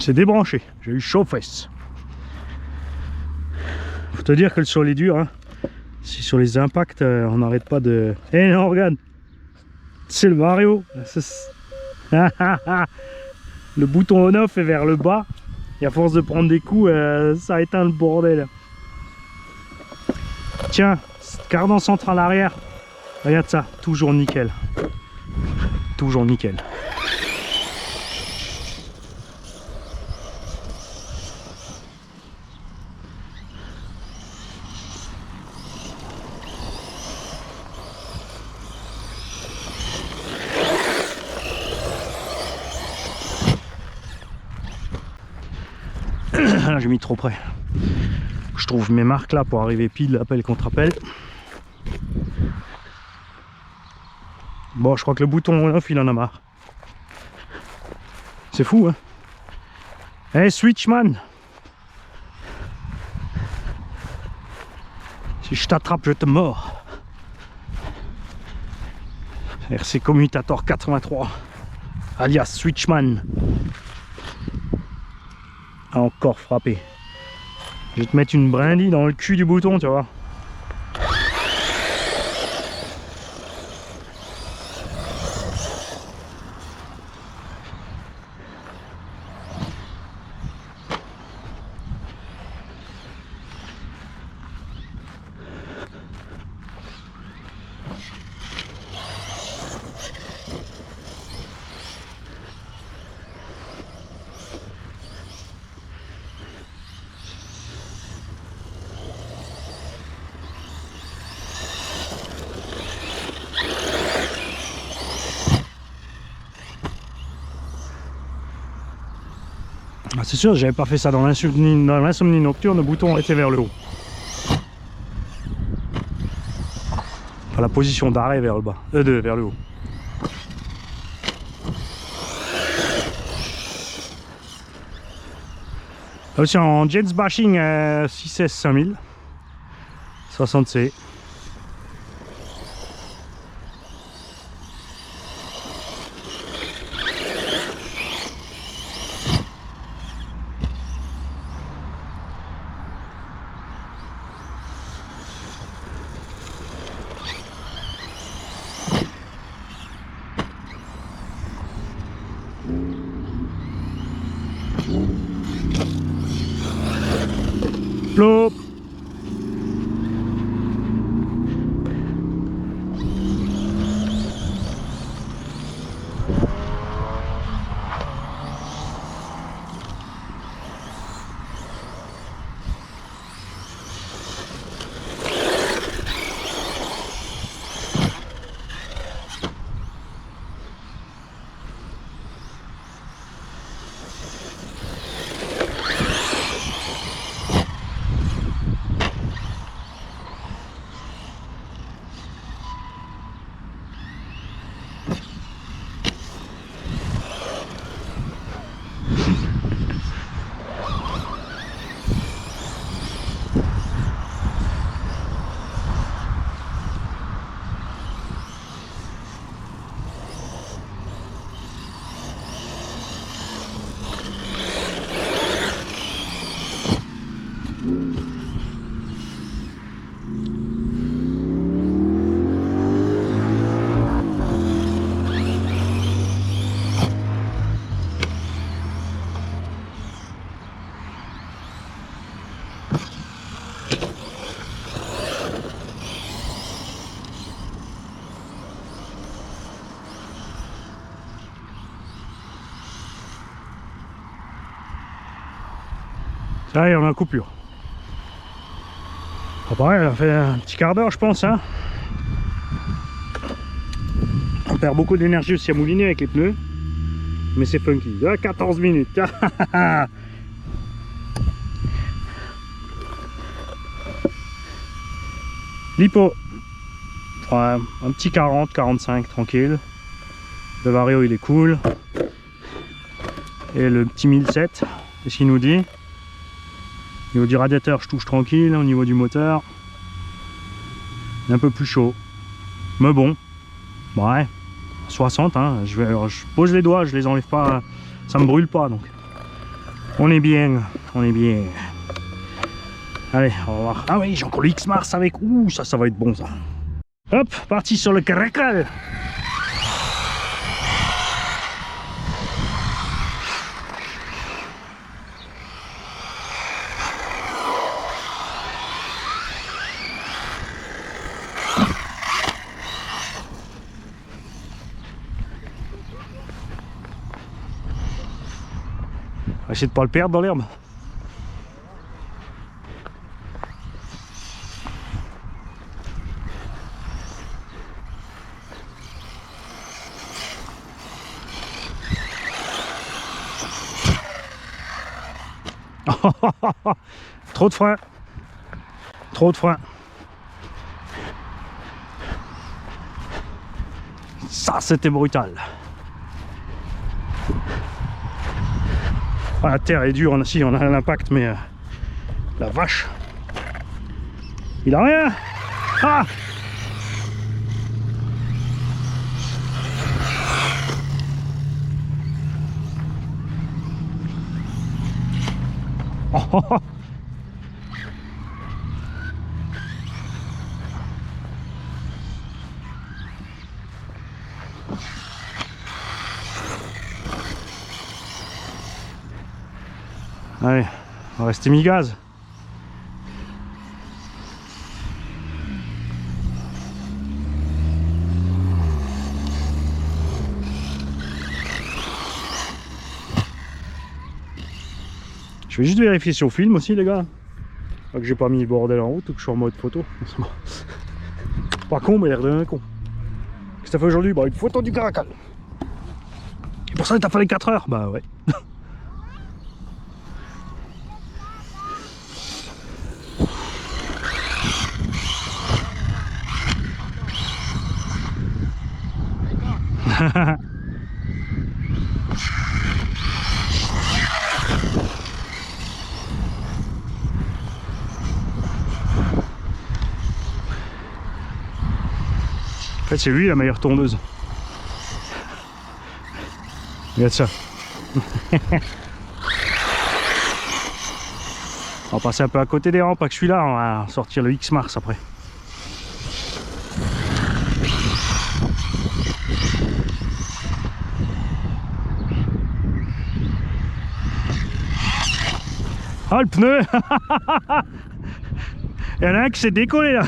C'est débranché, j'ai eu chaud aux fesses. Faut te dire que sur les durs, hein, si sur les impacts, on n'arrête pas de... Eh non, regarde, c'est le Vario. Le bouton on-off est vers le bas, et à force de prendre des coups, ça éteint le bordel. Tiens, cardan central arrière, regarde ça, toujours nickel. Toujours nickel. Là j'ai mis trop près. Je trouve mes marques là pour arriver pile appel contre appel. Bon, je crois que le bouton off il en a marre. C'est fou, hein. Hey Switchman, si je t'attrape je te mords. RC Commutator 83 alias Switchman a encore frappé. Je vais te mettre une brindille dans le cul du bouton, tu vois. Ah, c'est sûr, j'avais pas fait ça dans l'insomnie nocturne, le bouton était vers le haut. Enfin, la position d'arrêt vers le bas, vers le haut. Là aussi en Jets Bashing 6S 5000 60C. Plop. Ça y est, on a coupure. Ah, pareil, on a fait un petit quart d'heure, je pense. Hein. On perd beaucoup d'énergie aussi à mouliner avec les pneus. Mais c'est funky. Ah, 14 minutes. L'hypo. Ouais, un petit 40, 45, tranquille. Le Vario, il est cool. Et le petit 1007, qu'est-ce qu'il nous dit? Au niveau du radiateur, je touche tranquille. Au niveau du moteur, il est un peu plus chaud. Mais bon, ouais, 60. Hein, je pose les doigts, je les enlève pas, ça me brûle pas. Donc, on est bien, on est bien. Allez, on va voir. Ah oui, j'ai encore le X-Mars avec. Ouh, ça va être bon ça. Hop, parti sur le Caracal. On va essayer de pas le perdre dans l'herbe. Trop de frein. Trop de frein. Ça, c'était brutal. Ah, la terre est dure, si on a l'impact, mais la vache, il a rien. Ah, oh, oh, oh. Allez, on va rester mi-gaz. Je vais juste vérifier sur film aussi, les gars. Pas que j'ai pas mis le bordel en route ou que je suis en mode photo. Pas con, mais l'air d'un con. Qu'est-ce que t'as fait aujourd'hui? Bah, une photo du Caracal. Et pour ça, il t'a fallu 4 heures? Bah ouais. En fait, c'est lui la meilleure tondeuse. Regarde ça. On va passer un peu à côté des rampes avec celui-là, on va sortir le X-Mars après. Ah, le pneu. Il y en a un qui s'est décollé là.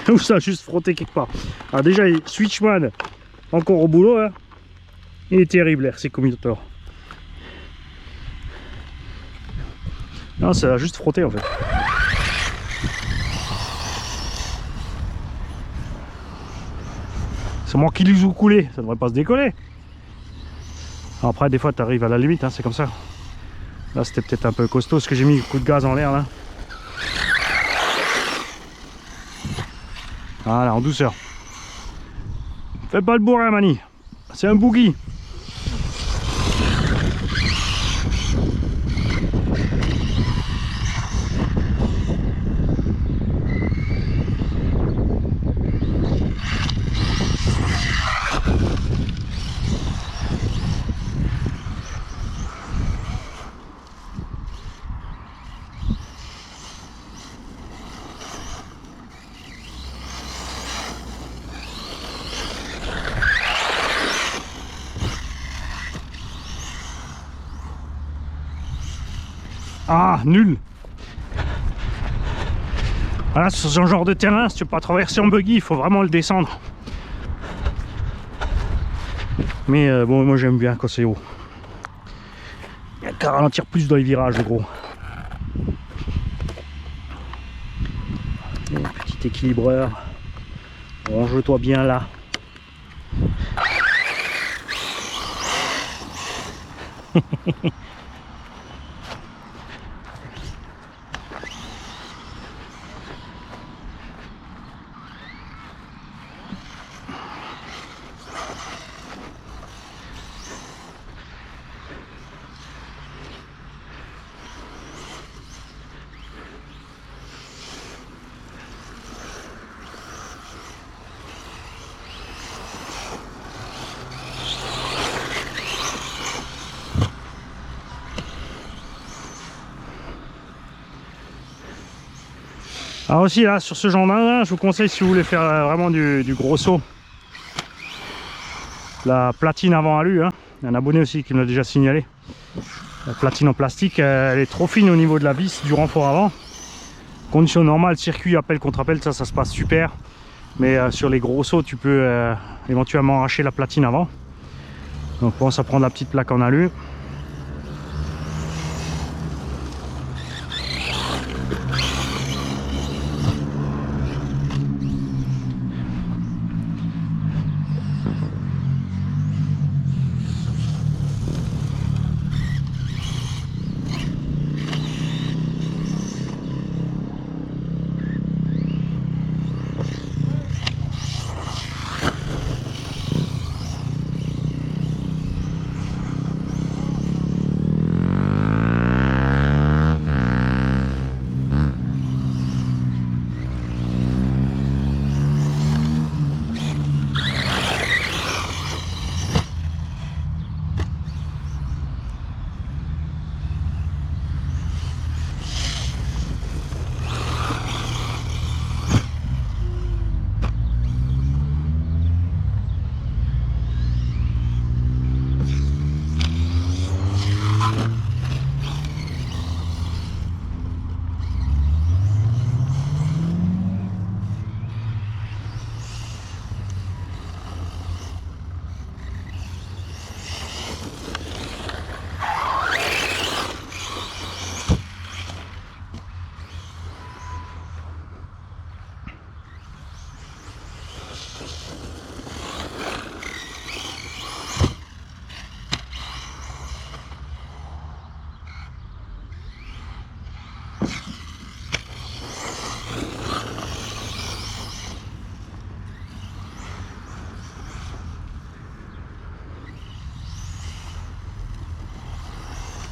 Ou ça a juste frotté quelque part. Alors déjà, Switchman, encore au boulot, hein. Il est terrible, RC Commutator. Non, ça a juste frotté en fait. C'est moi qui l'ai coulé, ça devrait pas se décoller. Alors après, des fois, tu arrives à la limite, hein, c'est comme ça. Là, c'était peut-être un peu costaud ce que j'ai mis, le coup de gaz en l'air là. Voilà, en douceur. Fais pas le bourrin, Mani. C'est un boogie. Ah, nul. Voilà, sur ce genre de terrain, si tu veux pas traverser en buggy, il faut vraiment le descendre. Mais bon, moi j'aime bien quand c'est haut. Il n'y a qu'à ralentir plus dans les virages, le gros. Et petit équilibreur. Range-toi bien là. Alors aussi là, sur ce genre d'engin, je vous conseille si vous voulez faire vraiment du gros saut. La platine avant alu, hein. Il y a un abonné aussi qui me l'a déjà signalé. La platine en plastique, elle est trop fine au niveau de la vis du renfort avant. Condition normale, circuit, appel contre appel, ça se passe super. Mais sur les gros sauts, tu peux éventuellement arracher la platine avant. Donc pense à prendre la petite plaque en alu.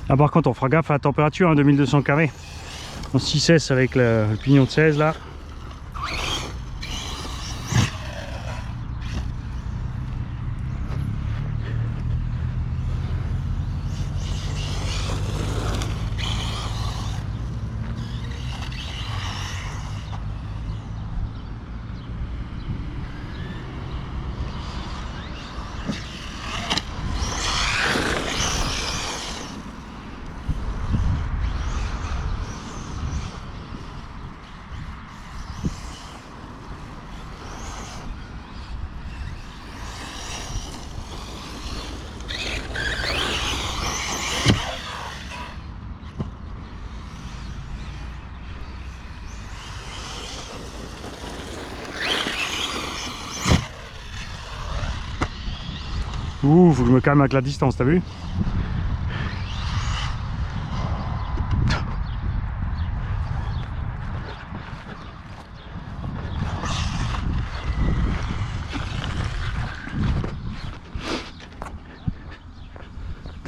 Ah, par contre on fera gaffe à la température, hein, 2200 kV. En 6S avec le pignon de 16 là. Ouh, faut que je me calme avec la distance, t'as vu?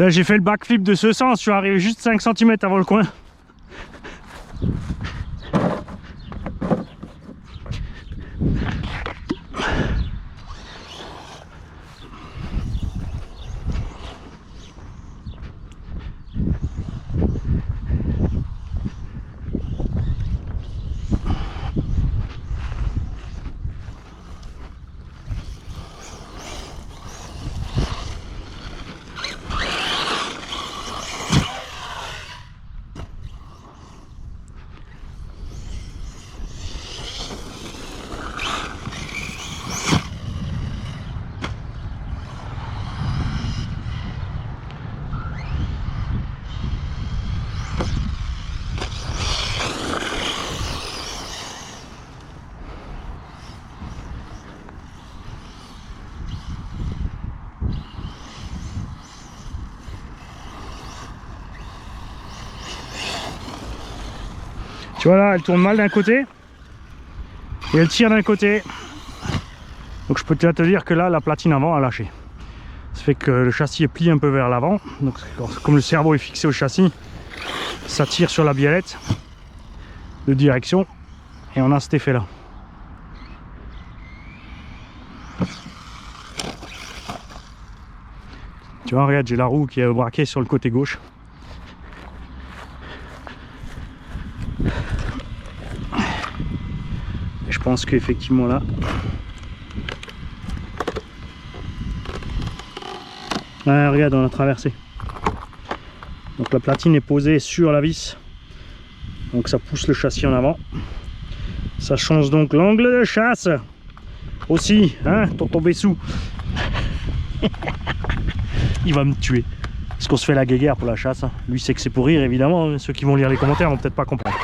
J'ai fait le backflip de ce sens, je suis arrivé juste 5 cm avant le coin. Tu vois là, elle tourne mal d'un côté et elle tire d'un côté. Donc je peux te dire que là, la platine avant a lâché. Ça fait que le châssis est plié un peu vers l'avant. Donc comme le cerveau est fixé au châssis, ça tire sur la biellette de direction et on a cet effet là. Tu vois, regarde, j'ai la roue qui est braquée sur le côté gauche. Et je pense qu'effectivement là, ouais, regarde, on a traversé. Donc la platine est posée sur la vis. Donc ça pousse le châssis en avant. Ça change donc l'angle de chasse. Aussi, hein, tonton Bessou. Il va me tuer. Parce qu'on se fait la guéguerre pour la chasse. Lui c'est que c'est pour rire évidemment. Ceux qui vont lire les commentaires vont peut-être pas comprendre.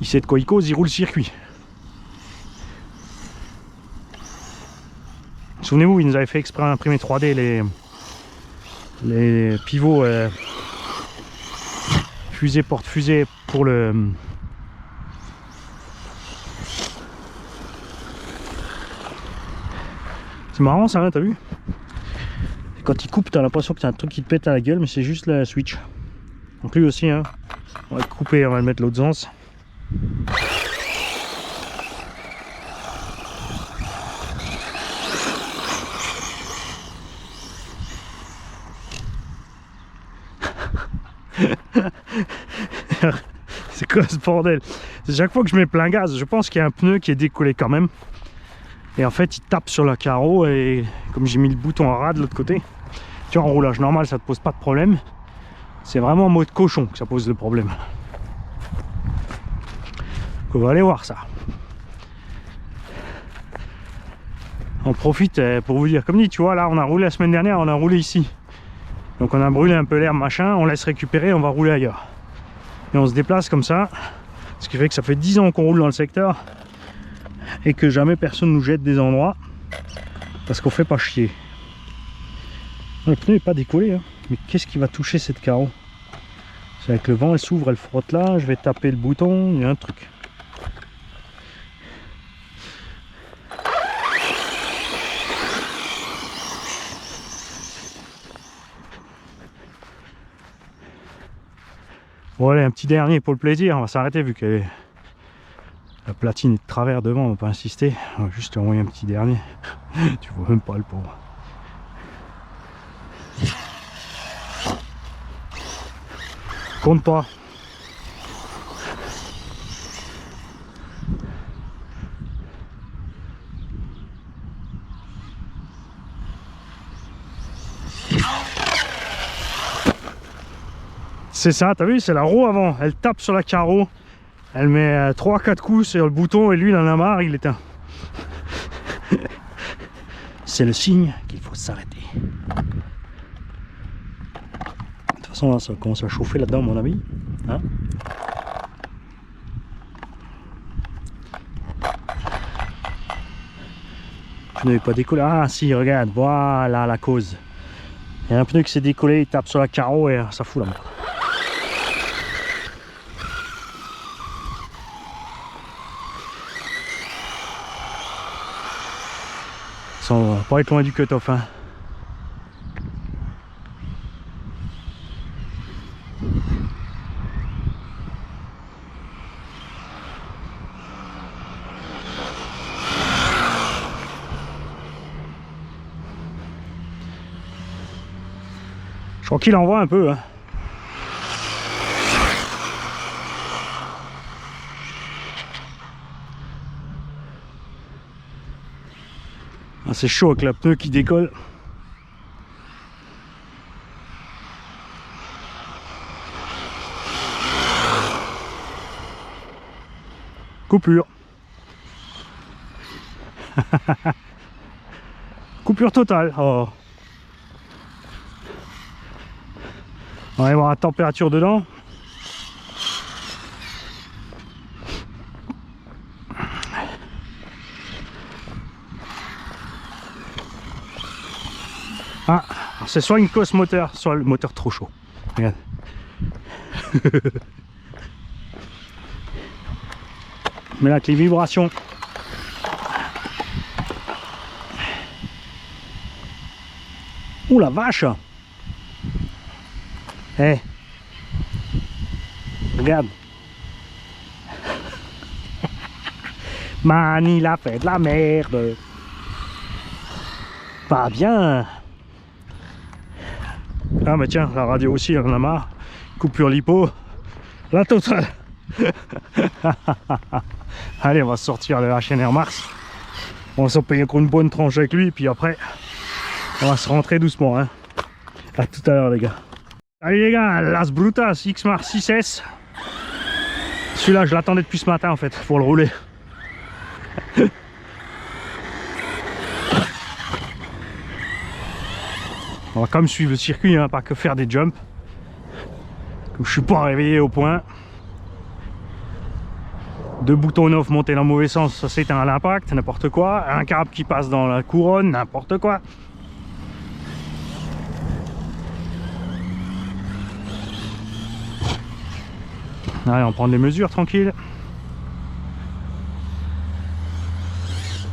Il sait de quoi il cause, il roule le circuit. Souvenez-vous, il nous avait fait exprès imprimer 3D les pivots fusée porte-fusée pour le... C'est marrant ça, hein, t'as vu? Quand il coupe, t'as l'impression que t'as un truc qui te pète à la gueule, mais c'est juste la switch. Donc lui aussi, hein, on va le couper, on va le mettre l'autre sens. C'est quoi ce bordel? C'est chaque fois que je mets plein gaz, je pense qu'il y a un pneu qui est décollé quand même. Et en fait il tape sur le carreau et comme j'ai mis le bouton en rade de l'autre côté, tu vois, en roulage normal ça te pose pas de problème. C'est vraiment en mode cochon que ça pose le problème. Donc on va aller voir ça. On profite pour vous dire, comme dit, tu vois, là on a roulé la semaine dernière, on a roulé ici. Donc on a brûlé un peu l'air, machin, on laisse récupérer, on va rouler ailleurs. Et on se déplace comme ça, ce qui fait que ça fait 10 ans qu'on roule dans le secteur et que jamais personne nous jette des endroits parce qu'on fait pas chier. Le pneu n'est pas décollé, hein. Mais qu'est-ce qui va toucher cette carreau? C'est avec le vent, elle s'ouvre, elle frotte là, je vais taper le bouton, il y a un truc. Bon allez, un petit dernier pour le plaisir, on va s'arrêter vu que la platine est de travers devant, on va pas insister, on va juste envoyer un petit dernier. Tu vois même pas le pauvre. Compte pas. C'est ça, t'as vu, c'est la roue avant, elle tape sur la carreau, elle met 3-4 coups sur le bouton et lui il en a marre, il éteint. C'est le signe qu'il faut s'arrêter. De toute façon là ça commence à chauffer là-dedans à mon avis. Hein, le pneu n'est pas décollé. Ah si, regarde, voilà la cause. Il y a un pneu qui s'est décollé, il tape sur la carreau et ça fout la merde. Ça va pas être loin du cut-off, hein. Je crois qu'il envoie un peu, hein. Ah, c'est chaud avec la pneu qui décolle. Coupure. Coupure totale. Oh. On va voir la température dedans. Ah, c'est soit une cause moteur, soit le moteur trop chaud. Regarde. Mais là, avec les vibrations. Ouh la vache! Eh! Hey. Regarde! Mani, il a fait de la merde! Pas bien! Ah mais tiens, la radio aussi, elle en a marre. Coupure lipo. La totale. Allez, on va sortir le HNR Mars. On va s'en payer encore une bonne tranche avec lui. Puis après, on va se rentrer doucement. Hein. À tout à l'heure les gars. Allez les gars, Las Brutas X-Mars 6S. Celui-là, je l'attendais depuis ce matin en fait, pour le rouler. On va quand même suivre le circuit, hein, pas que faire des jumps. Comme je suis pas réveillé au point. Deux boutons off montés dans le mauvais sens, ça s'éteint à l'impact, n'importe quoi. Un câble qui passe dans la couronne, n'importe quoi. Allez, on prend des mesures tranquille.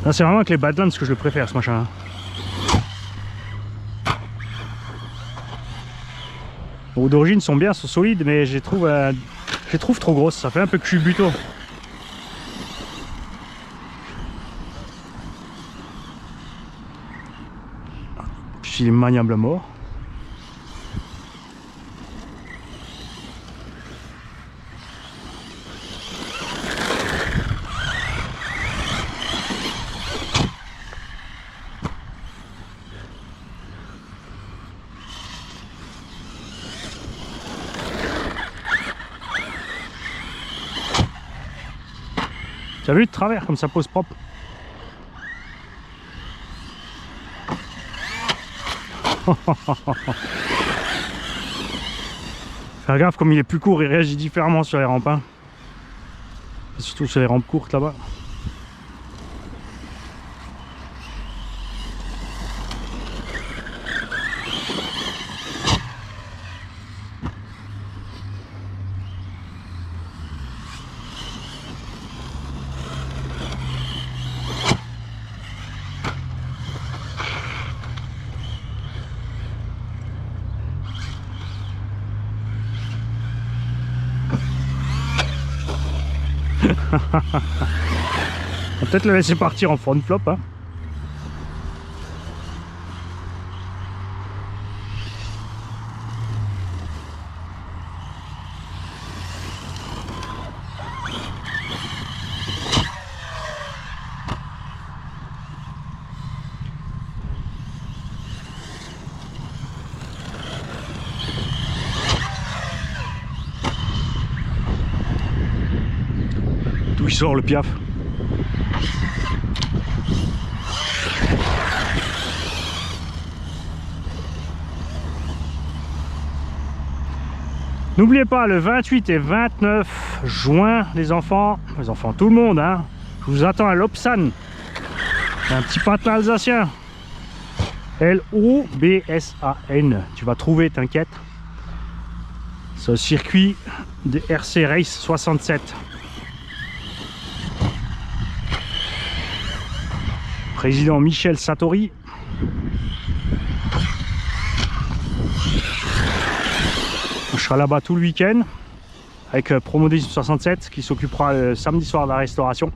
Là, c'est vraiment avec les Badlands que je le préfère ce machin. D'origine sont bien, sont solides, mais je les trouve trop grosses, ça fait un peu cubuto. Puis il est maniable à mort. Tu as vu de travers comme ça pose propre. Faire gaffe, comme il est plus court, il réagit différemment sur les rampes. Hein. Surtout sur les rampes courtes là-bas. On va peut-être le laisser partir en front flop. Hein. D'où il sort le piaf? N'oubliez pas, le 28 et 29 juin, les enfants, tout le monde, hein, je vous attends à Lobsan. Un petit patelin alsacien. L-O-B-S-A-N. Tu vas trouver, t'inquiète. C'est le circuit de RC Race 67. Président Michel Satori. Je serai là-bas tout le week-end avec Promo 67 qui s'occupera le samedi soir de la restauration.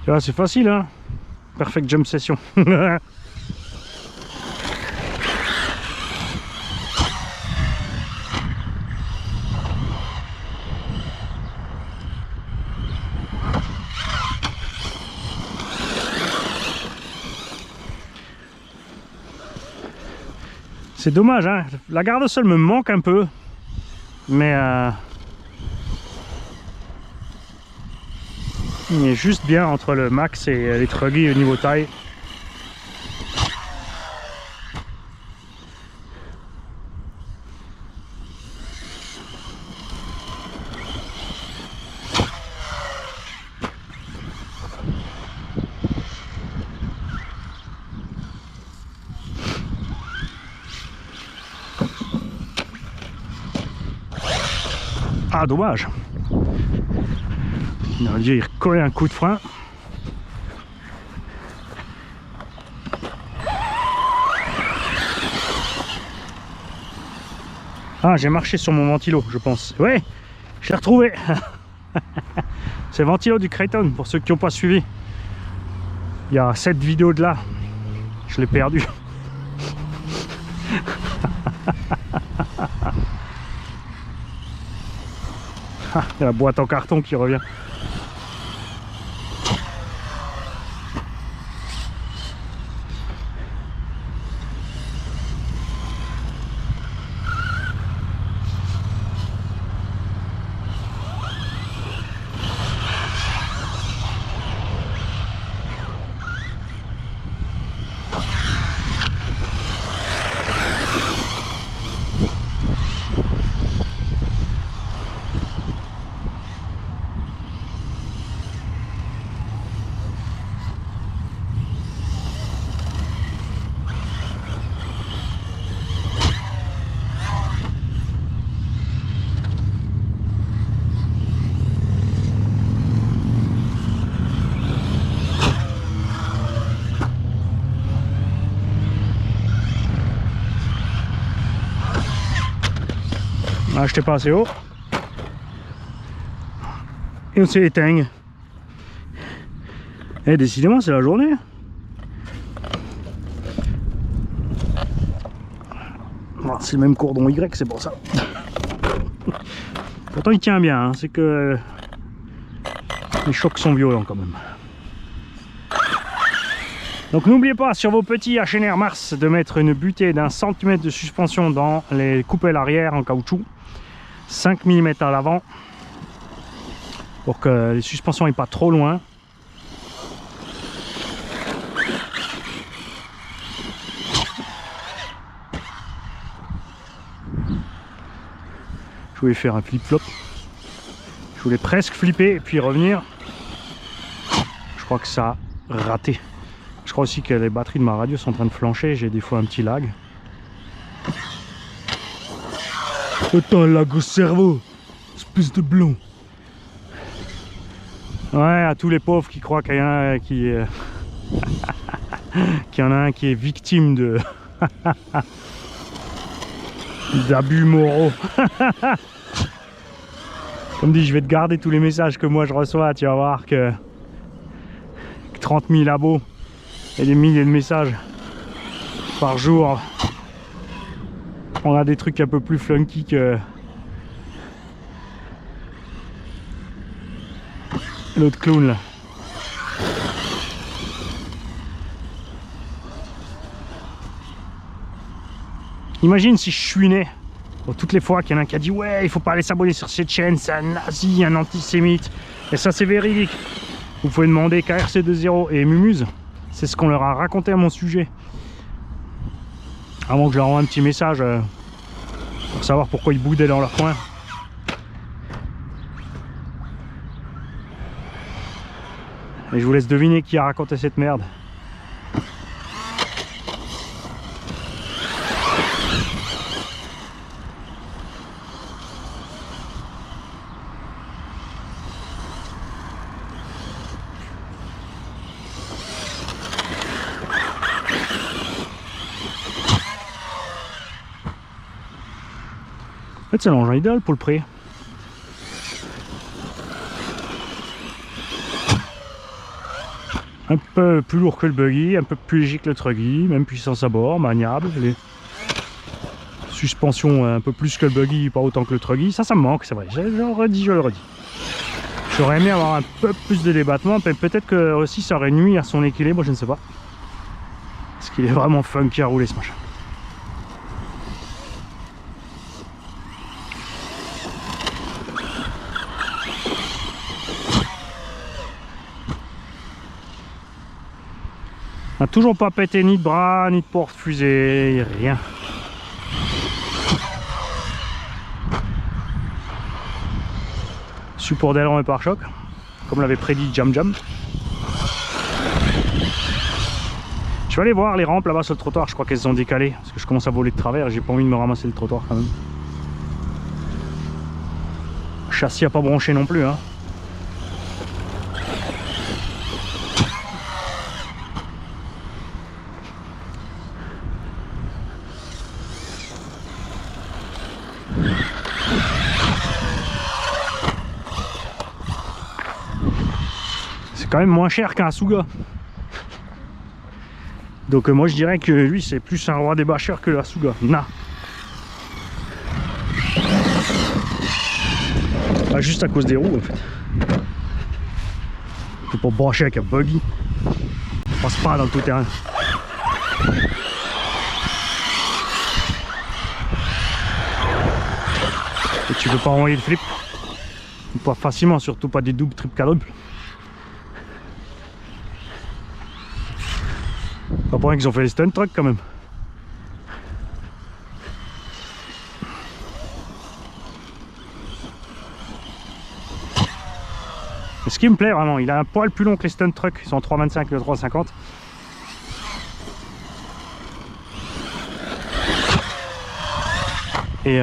Tu vois, c'est facile, hein. Perfect jump session. C'est dommage, hein. La garde au sol me manque un peu. Mais il est juste bien entre le max et les truggies au niveau taille. Ah, dommage. Il aurait dû y recoller un coup de frein. Ah, j'ai marché sur mon ventilo, je pense. Ouais, je l'ai retrouvé. C'est le ventilo du Creighton, pour ceux qui n'ont pas suivi. Il y a 7 vidéos de là. Je l'ai perdu. Il y a la boîte en carton qui revient. Ah, j'étais pas assez haut. Et on s'est éteint. Et décidément, c'est la journée. C'est le même cordon Y, c'est pour ça. Pourtant, il tient bien. Hein. C'est que les chocs sont violents quand même. Donc n'oubliez pas sur vos petits HNR Mars de mettre une butée d'1 cm de suspension dans les coupelles arrière en caoutchouc. 5 mm à l'avant pour que les suspensions n'aient pas trop loin. Je voulais faire un flip-flop. Je voulais presque flipper et puis revenir. Je crois que ça a raté. Je crois aussi que les batteries de ma radio sont en train de flancher. J'ai des fois un petit lag. Autant lag au cerveau, espèce de blond. Ouais, à tous les pauvres qui croient qu'il y en a un qui est... qu'il y en a un qui est victime de... d'abus moraux. Comme dit, je vais te garder tous les messages que moi je reçois. Tu vas voir que 30 000 abos et des milliers de messages par jour. On a des trucs un peu plus funky que l'autre clown là. Imagine si je suis né. Bon, toutes les fois qu'il y en a un qui a dit ouais, il faut pas aller s'abonner sur cette chaîne, c'est un nazi, un antisémite. Et ça c'est véridique. Vous pouvez demander KRC20 et Mumuse. C'est ce qu'on leur a raconté à mon sujet. Avant que je leur envoie un petit message pour savoir pourquoi ils boudaient dans leur coin. Et je vous laisse deviner qui a raconté cette merde. En fait, c'est l'engin idéal pour le pré. Un peu plus lourd que le buggy, un peu plus léger que le truggy, même puissance à bord, maniable. Les suspensions un peu plus que le buggy, pas autant que le truggy. Ça me manque, c'est vrai. Je le redis. J'aurais aimé avoir un peu plus de débattement, peut-être que aussi ça aurait nuit à son équilibre, je ne sais pas. Parce qu'il est vraiment funky à rouler ce machin. On n'a toujours pas pété ni de bras, ni de porte-fusée, rien. Support d'aileron et pare-choc, comme l'avait prédit Jam Jam. Je vais aller voir les rampes là-bas sur le trottoir, je crois qu'elles sont décalées, parce que je commence à voler de travers et j'ai pas envie de me ramasser le trottoir quand même. Le châssis a pas branché non plus, hein. Quand même moins cher qu'un Asuga. Donc moi je dirais que lui c'est plus un roi des bâcheurs que l'Asuga. Nah. Pas juste à cause des roues en fait. C'est pour bâcher avec un buggy. On passe pas dans le tout terrain. Et tu peux pas envoyer le flip. Pas facilement, surtout pas des doubles, triples, quadruples. Pas pour rien qu'ils ont fait les stunt trucks quand même. Et ce qui me plaît vraiment, il a un poil plus long que les stunt trucks, ils sont en 3,25 et le 3,50. Et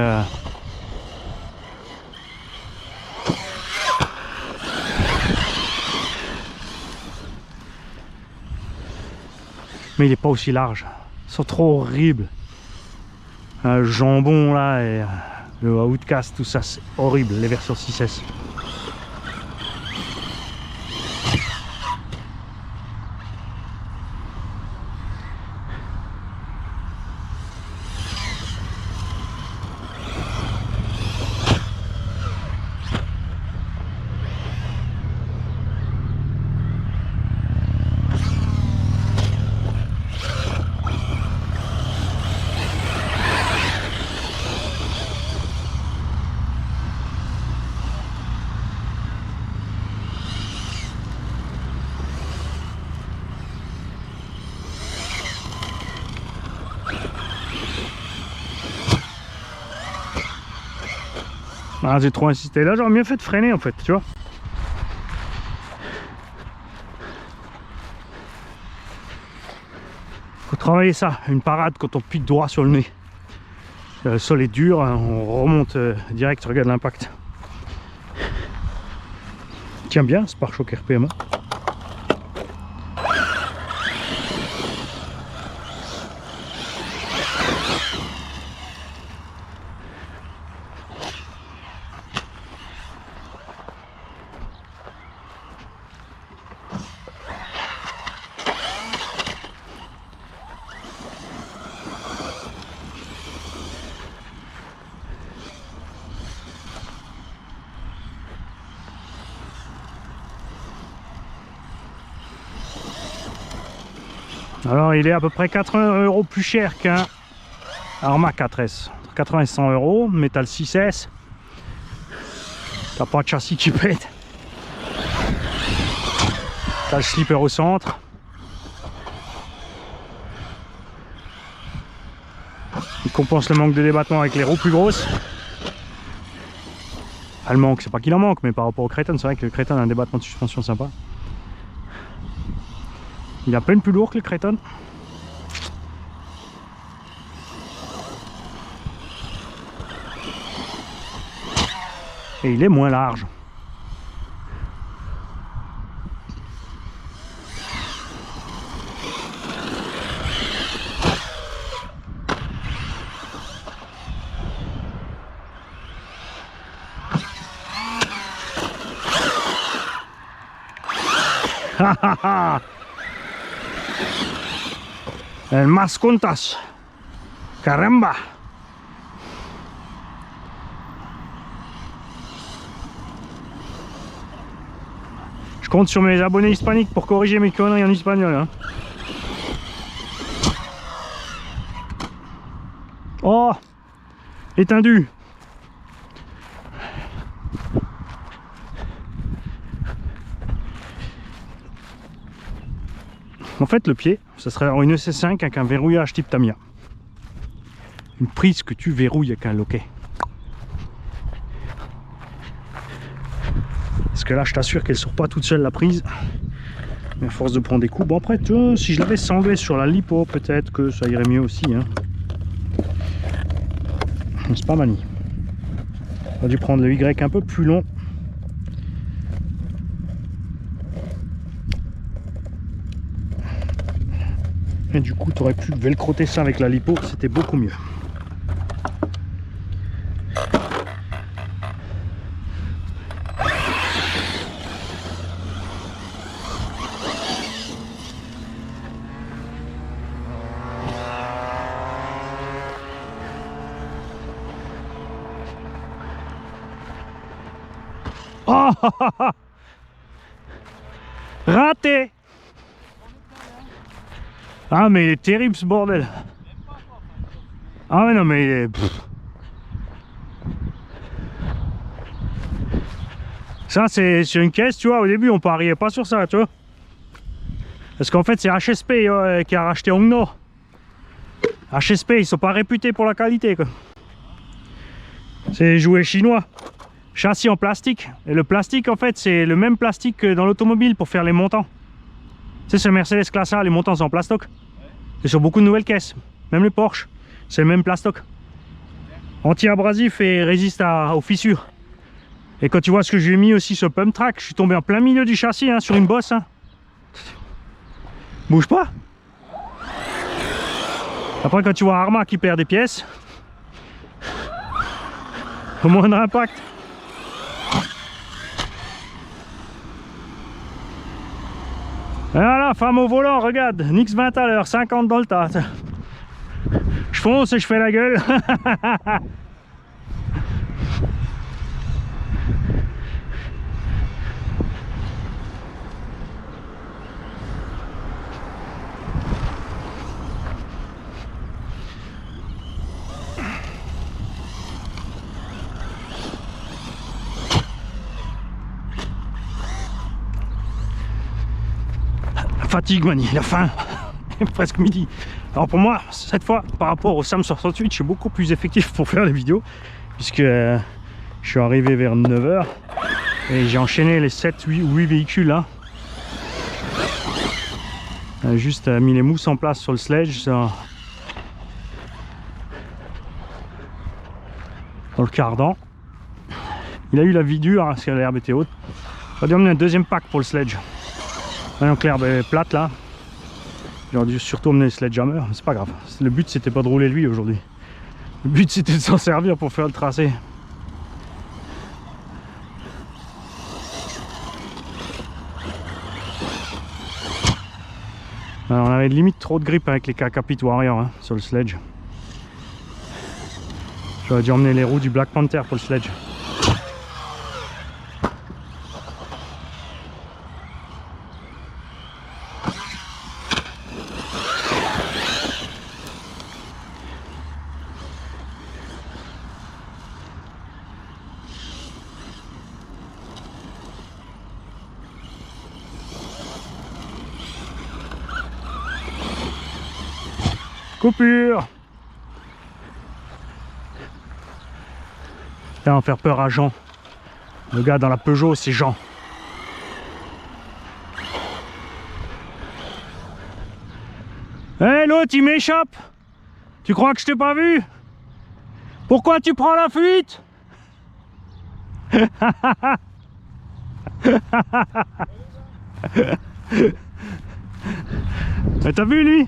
mais il n'est pas aussi large. Ils sont trop horribles. Le jambon là et le Outcast, tout ça c'est horrible, les versions 6S. Ah, j'ai trop insisté. Là, j'aurais mieux fait de freiner en fait, tu vois. Faut travailler ça, une parade quand on pique droit sur le nez. Le sol est dur, on remonte direct, regarde l'impact. Tiens bien ce pare-choc RPM. Alors il est à peu près 80 € plus cher qu'un Arrma 4S. 80 et 100 €, métal 6S. T'as pas de châssis qui pète. T'as le slipper au centre. Il compense le manque de débattement avec les roues plus grosses. Elle manque, c'est pas qu'il en manque, mais par rapport au Kraton, c'est vrai que le Kraton a un débattement de suspension sympa. Il est à peine plus lourd que le Kraton. Et il est moins large. Ha ha ha! El más contas. Caramba! Je compte sur mes abonnés hispaniques pour corriger mes conneries en espagnol. Hein. Oh! Étendu! En fait, le pied, ça serait une EC5 avec un verrouillage type Tamiya. Une prise que tu verrouilles avec un loquet. Parce que là, je t'assure qu'elle ne sort pas toute seule la prise. Mais à force de prendre des coups, bon après, tu vois, si je l'avais sanglé sur la lipo, peut-être que ça irait mieux aussi. Hein. C'est pas manie. On a dû prendre le Y un peu plus long. Et du coup, tu aurais pu velcroter ça avec la lipo, c'était beaucoup mieux. Oh, raté! Ah mais il est terrible ce bordel. Ah mais non mais... Ça c'est sur une caisse, tu vois, au début on pariait pas sur ça, tu vois. Parce qu'en fait c'est HSP qui a racheté Ongno. HSP ils sont pas réputés pour la qualité quoi. C'est jouet chinois. Châssis en plastique. Et le plastique en fait c'est le même plastique que dans l'automobile pour faire les montants. Tu sais, sur Mercedes Classe A, les montants sont en plastoc. C'est sur beaucoup de nouvelles caisses, même les Porsche, c'est le même plastoc. Anti-abrasif et résiste aux fissures. Et quand tu vois ce que j'ai mis aussi sur Pump Track, je suis tombé en plein milieu du châssis, hein, sur une bosse. Hein. Bouge pas. Après quand tu vois Arrma qui perd des pièces, au moindre impact. Voilà, femme au volant, regarde, Nix 20 à l'heure, 50 dans le tas. Je fonce et je fais la gueule. Fatigue manie, la faim, presque midi. Alors pour moi, cette fois, par rapport au Sam 68, je suis beaucoup plus effectif pour faire les vidéos, puisque Je suis arrivé vers 9 h et j'ai enchaîné les 7, 8 véhicules là. Juste mis les mousses en place sur le sledge, dans le cardan. Il a eu la vie dure parce que l'herbe était haute. J'aurais dû emmener un deuxième pack pour le sledge. Maintenant que l'herbe est plate là, j'aurais dû surtout emmener le sledgehammer, mais c'est pas grave. Le but c'était pas de rouler lui aujourd'hui. Le but c'était de s'en servir pour faire le tracé. Alors, on avait limite trop de grippe avec les Capit Warrior hein, sur le sledge. J'aurais dû emmener les roues du Black Panther pour le sledge. Coupure. Là, on va faire peur à Jean. Le gars dans la Peugeot, c'est Jean. Hé, hey, l'autre, il m'échappe. Tu crois que je t'ai pas vu? Pourquoi tu prends la fuite? T'as vu lui?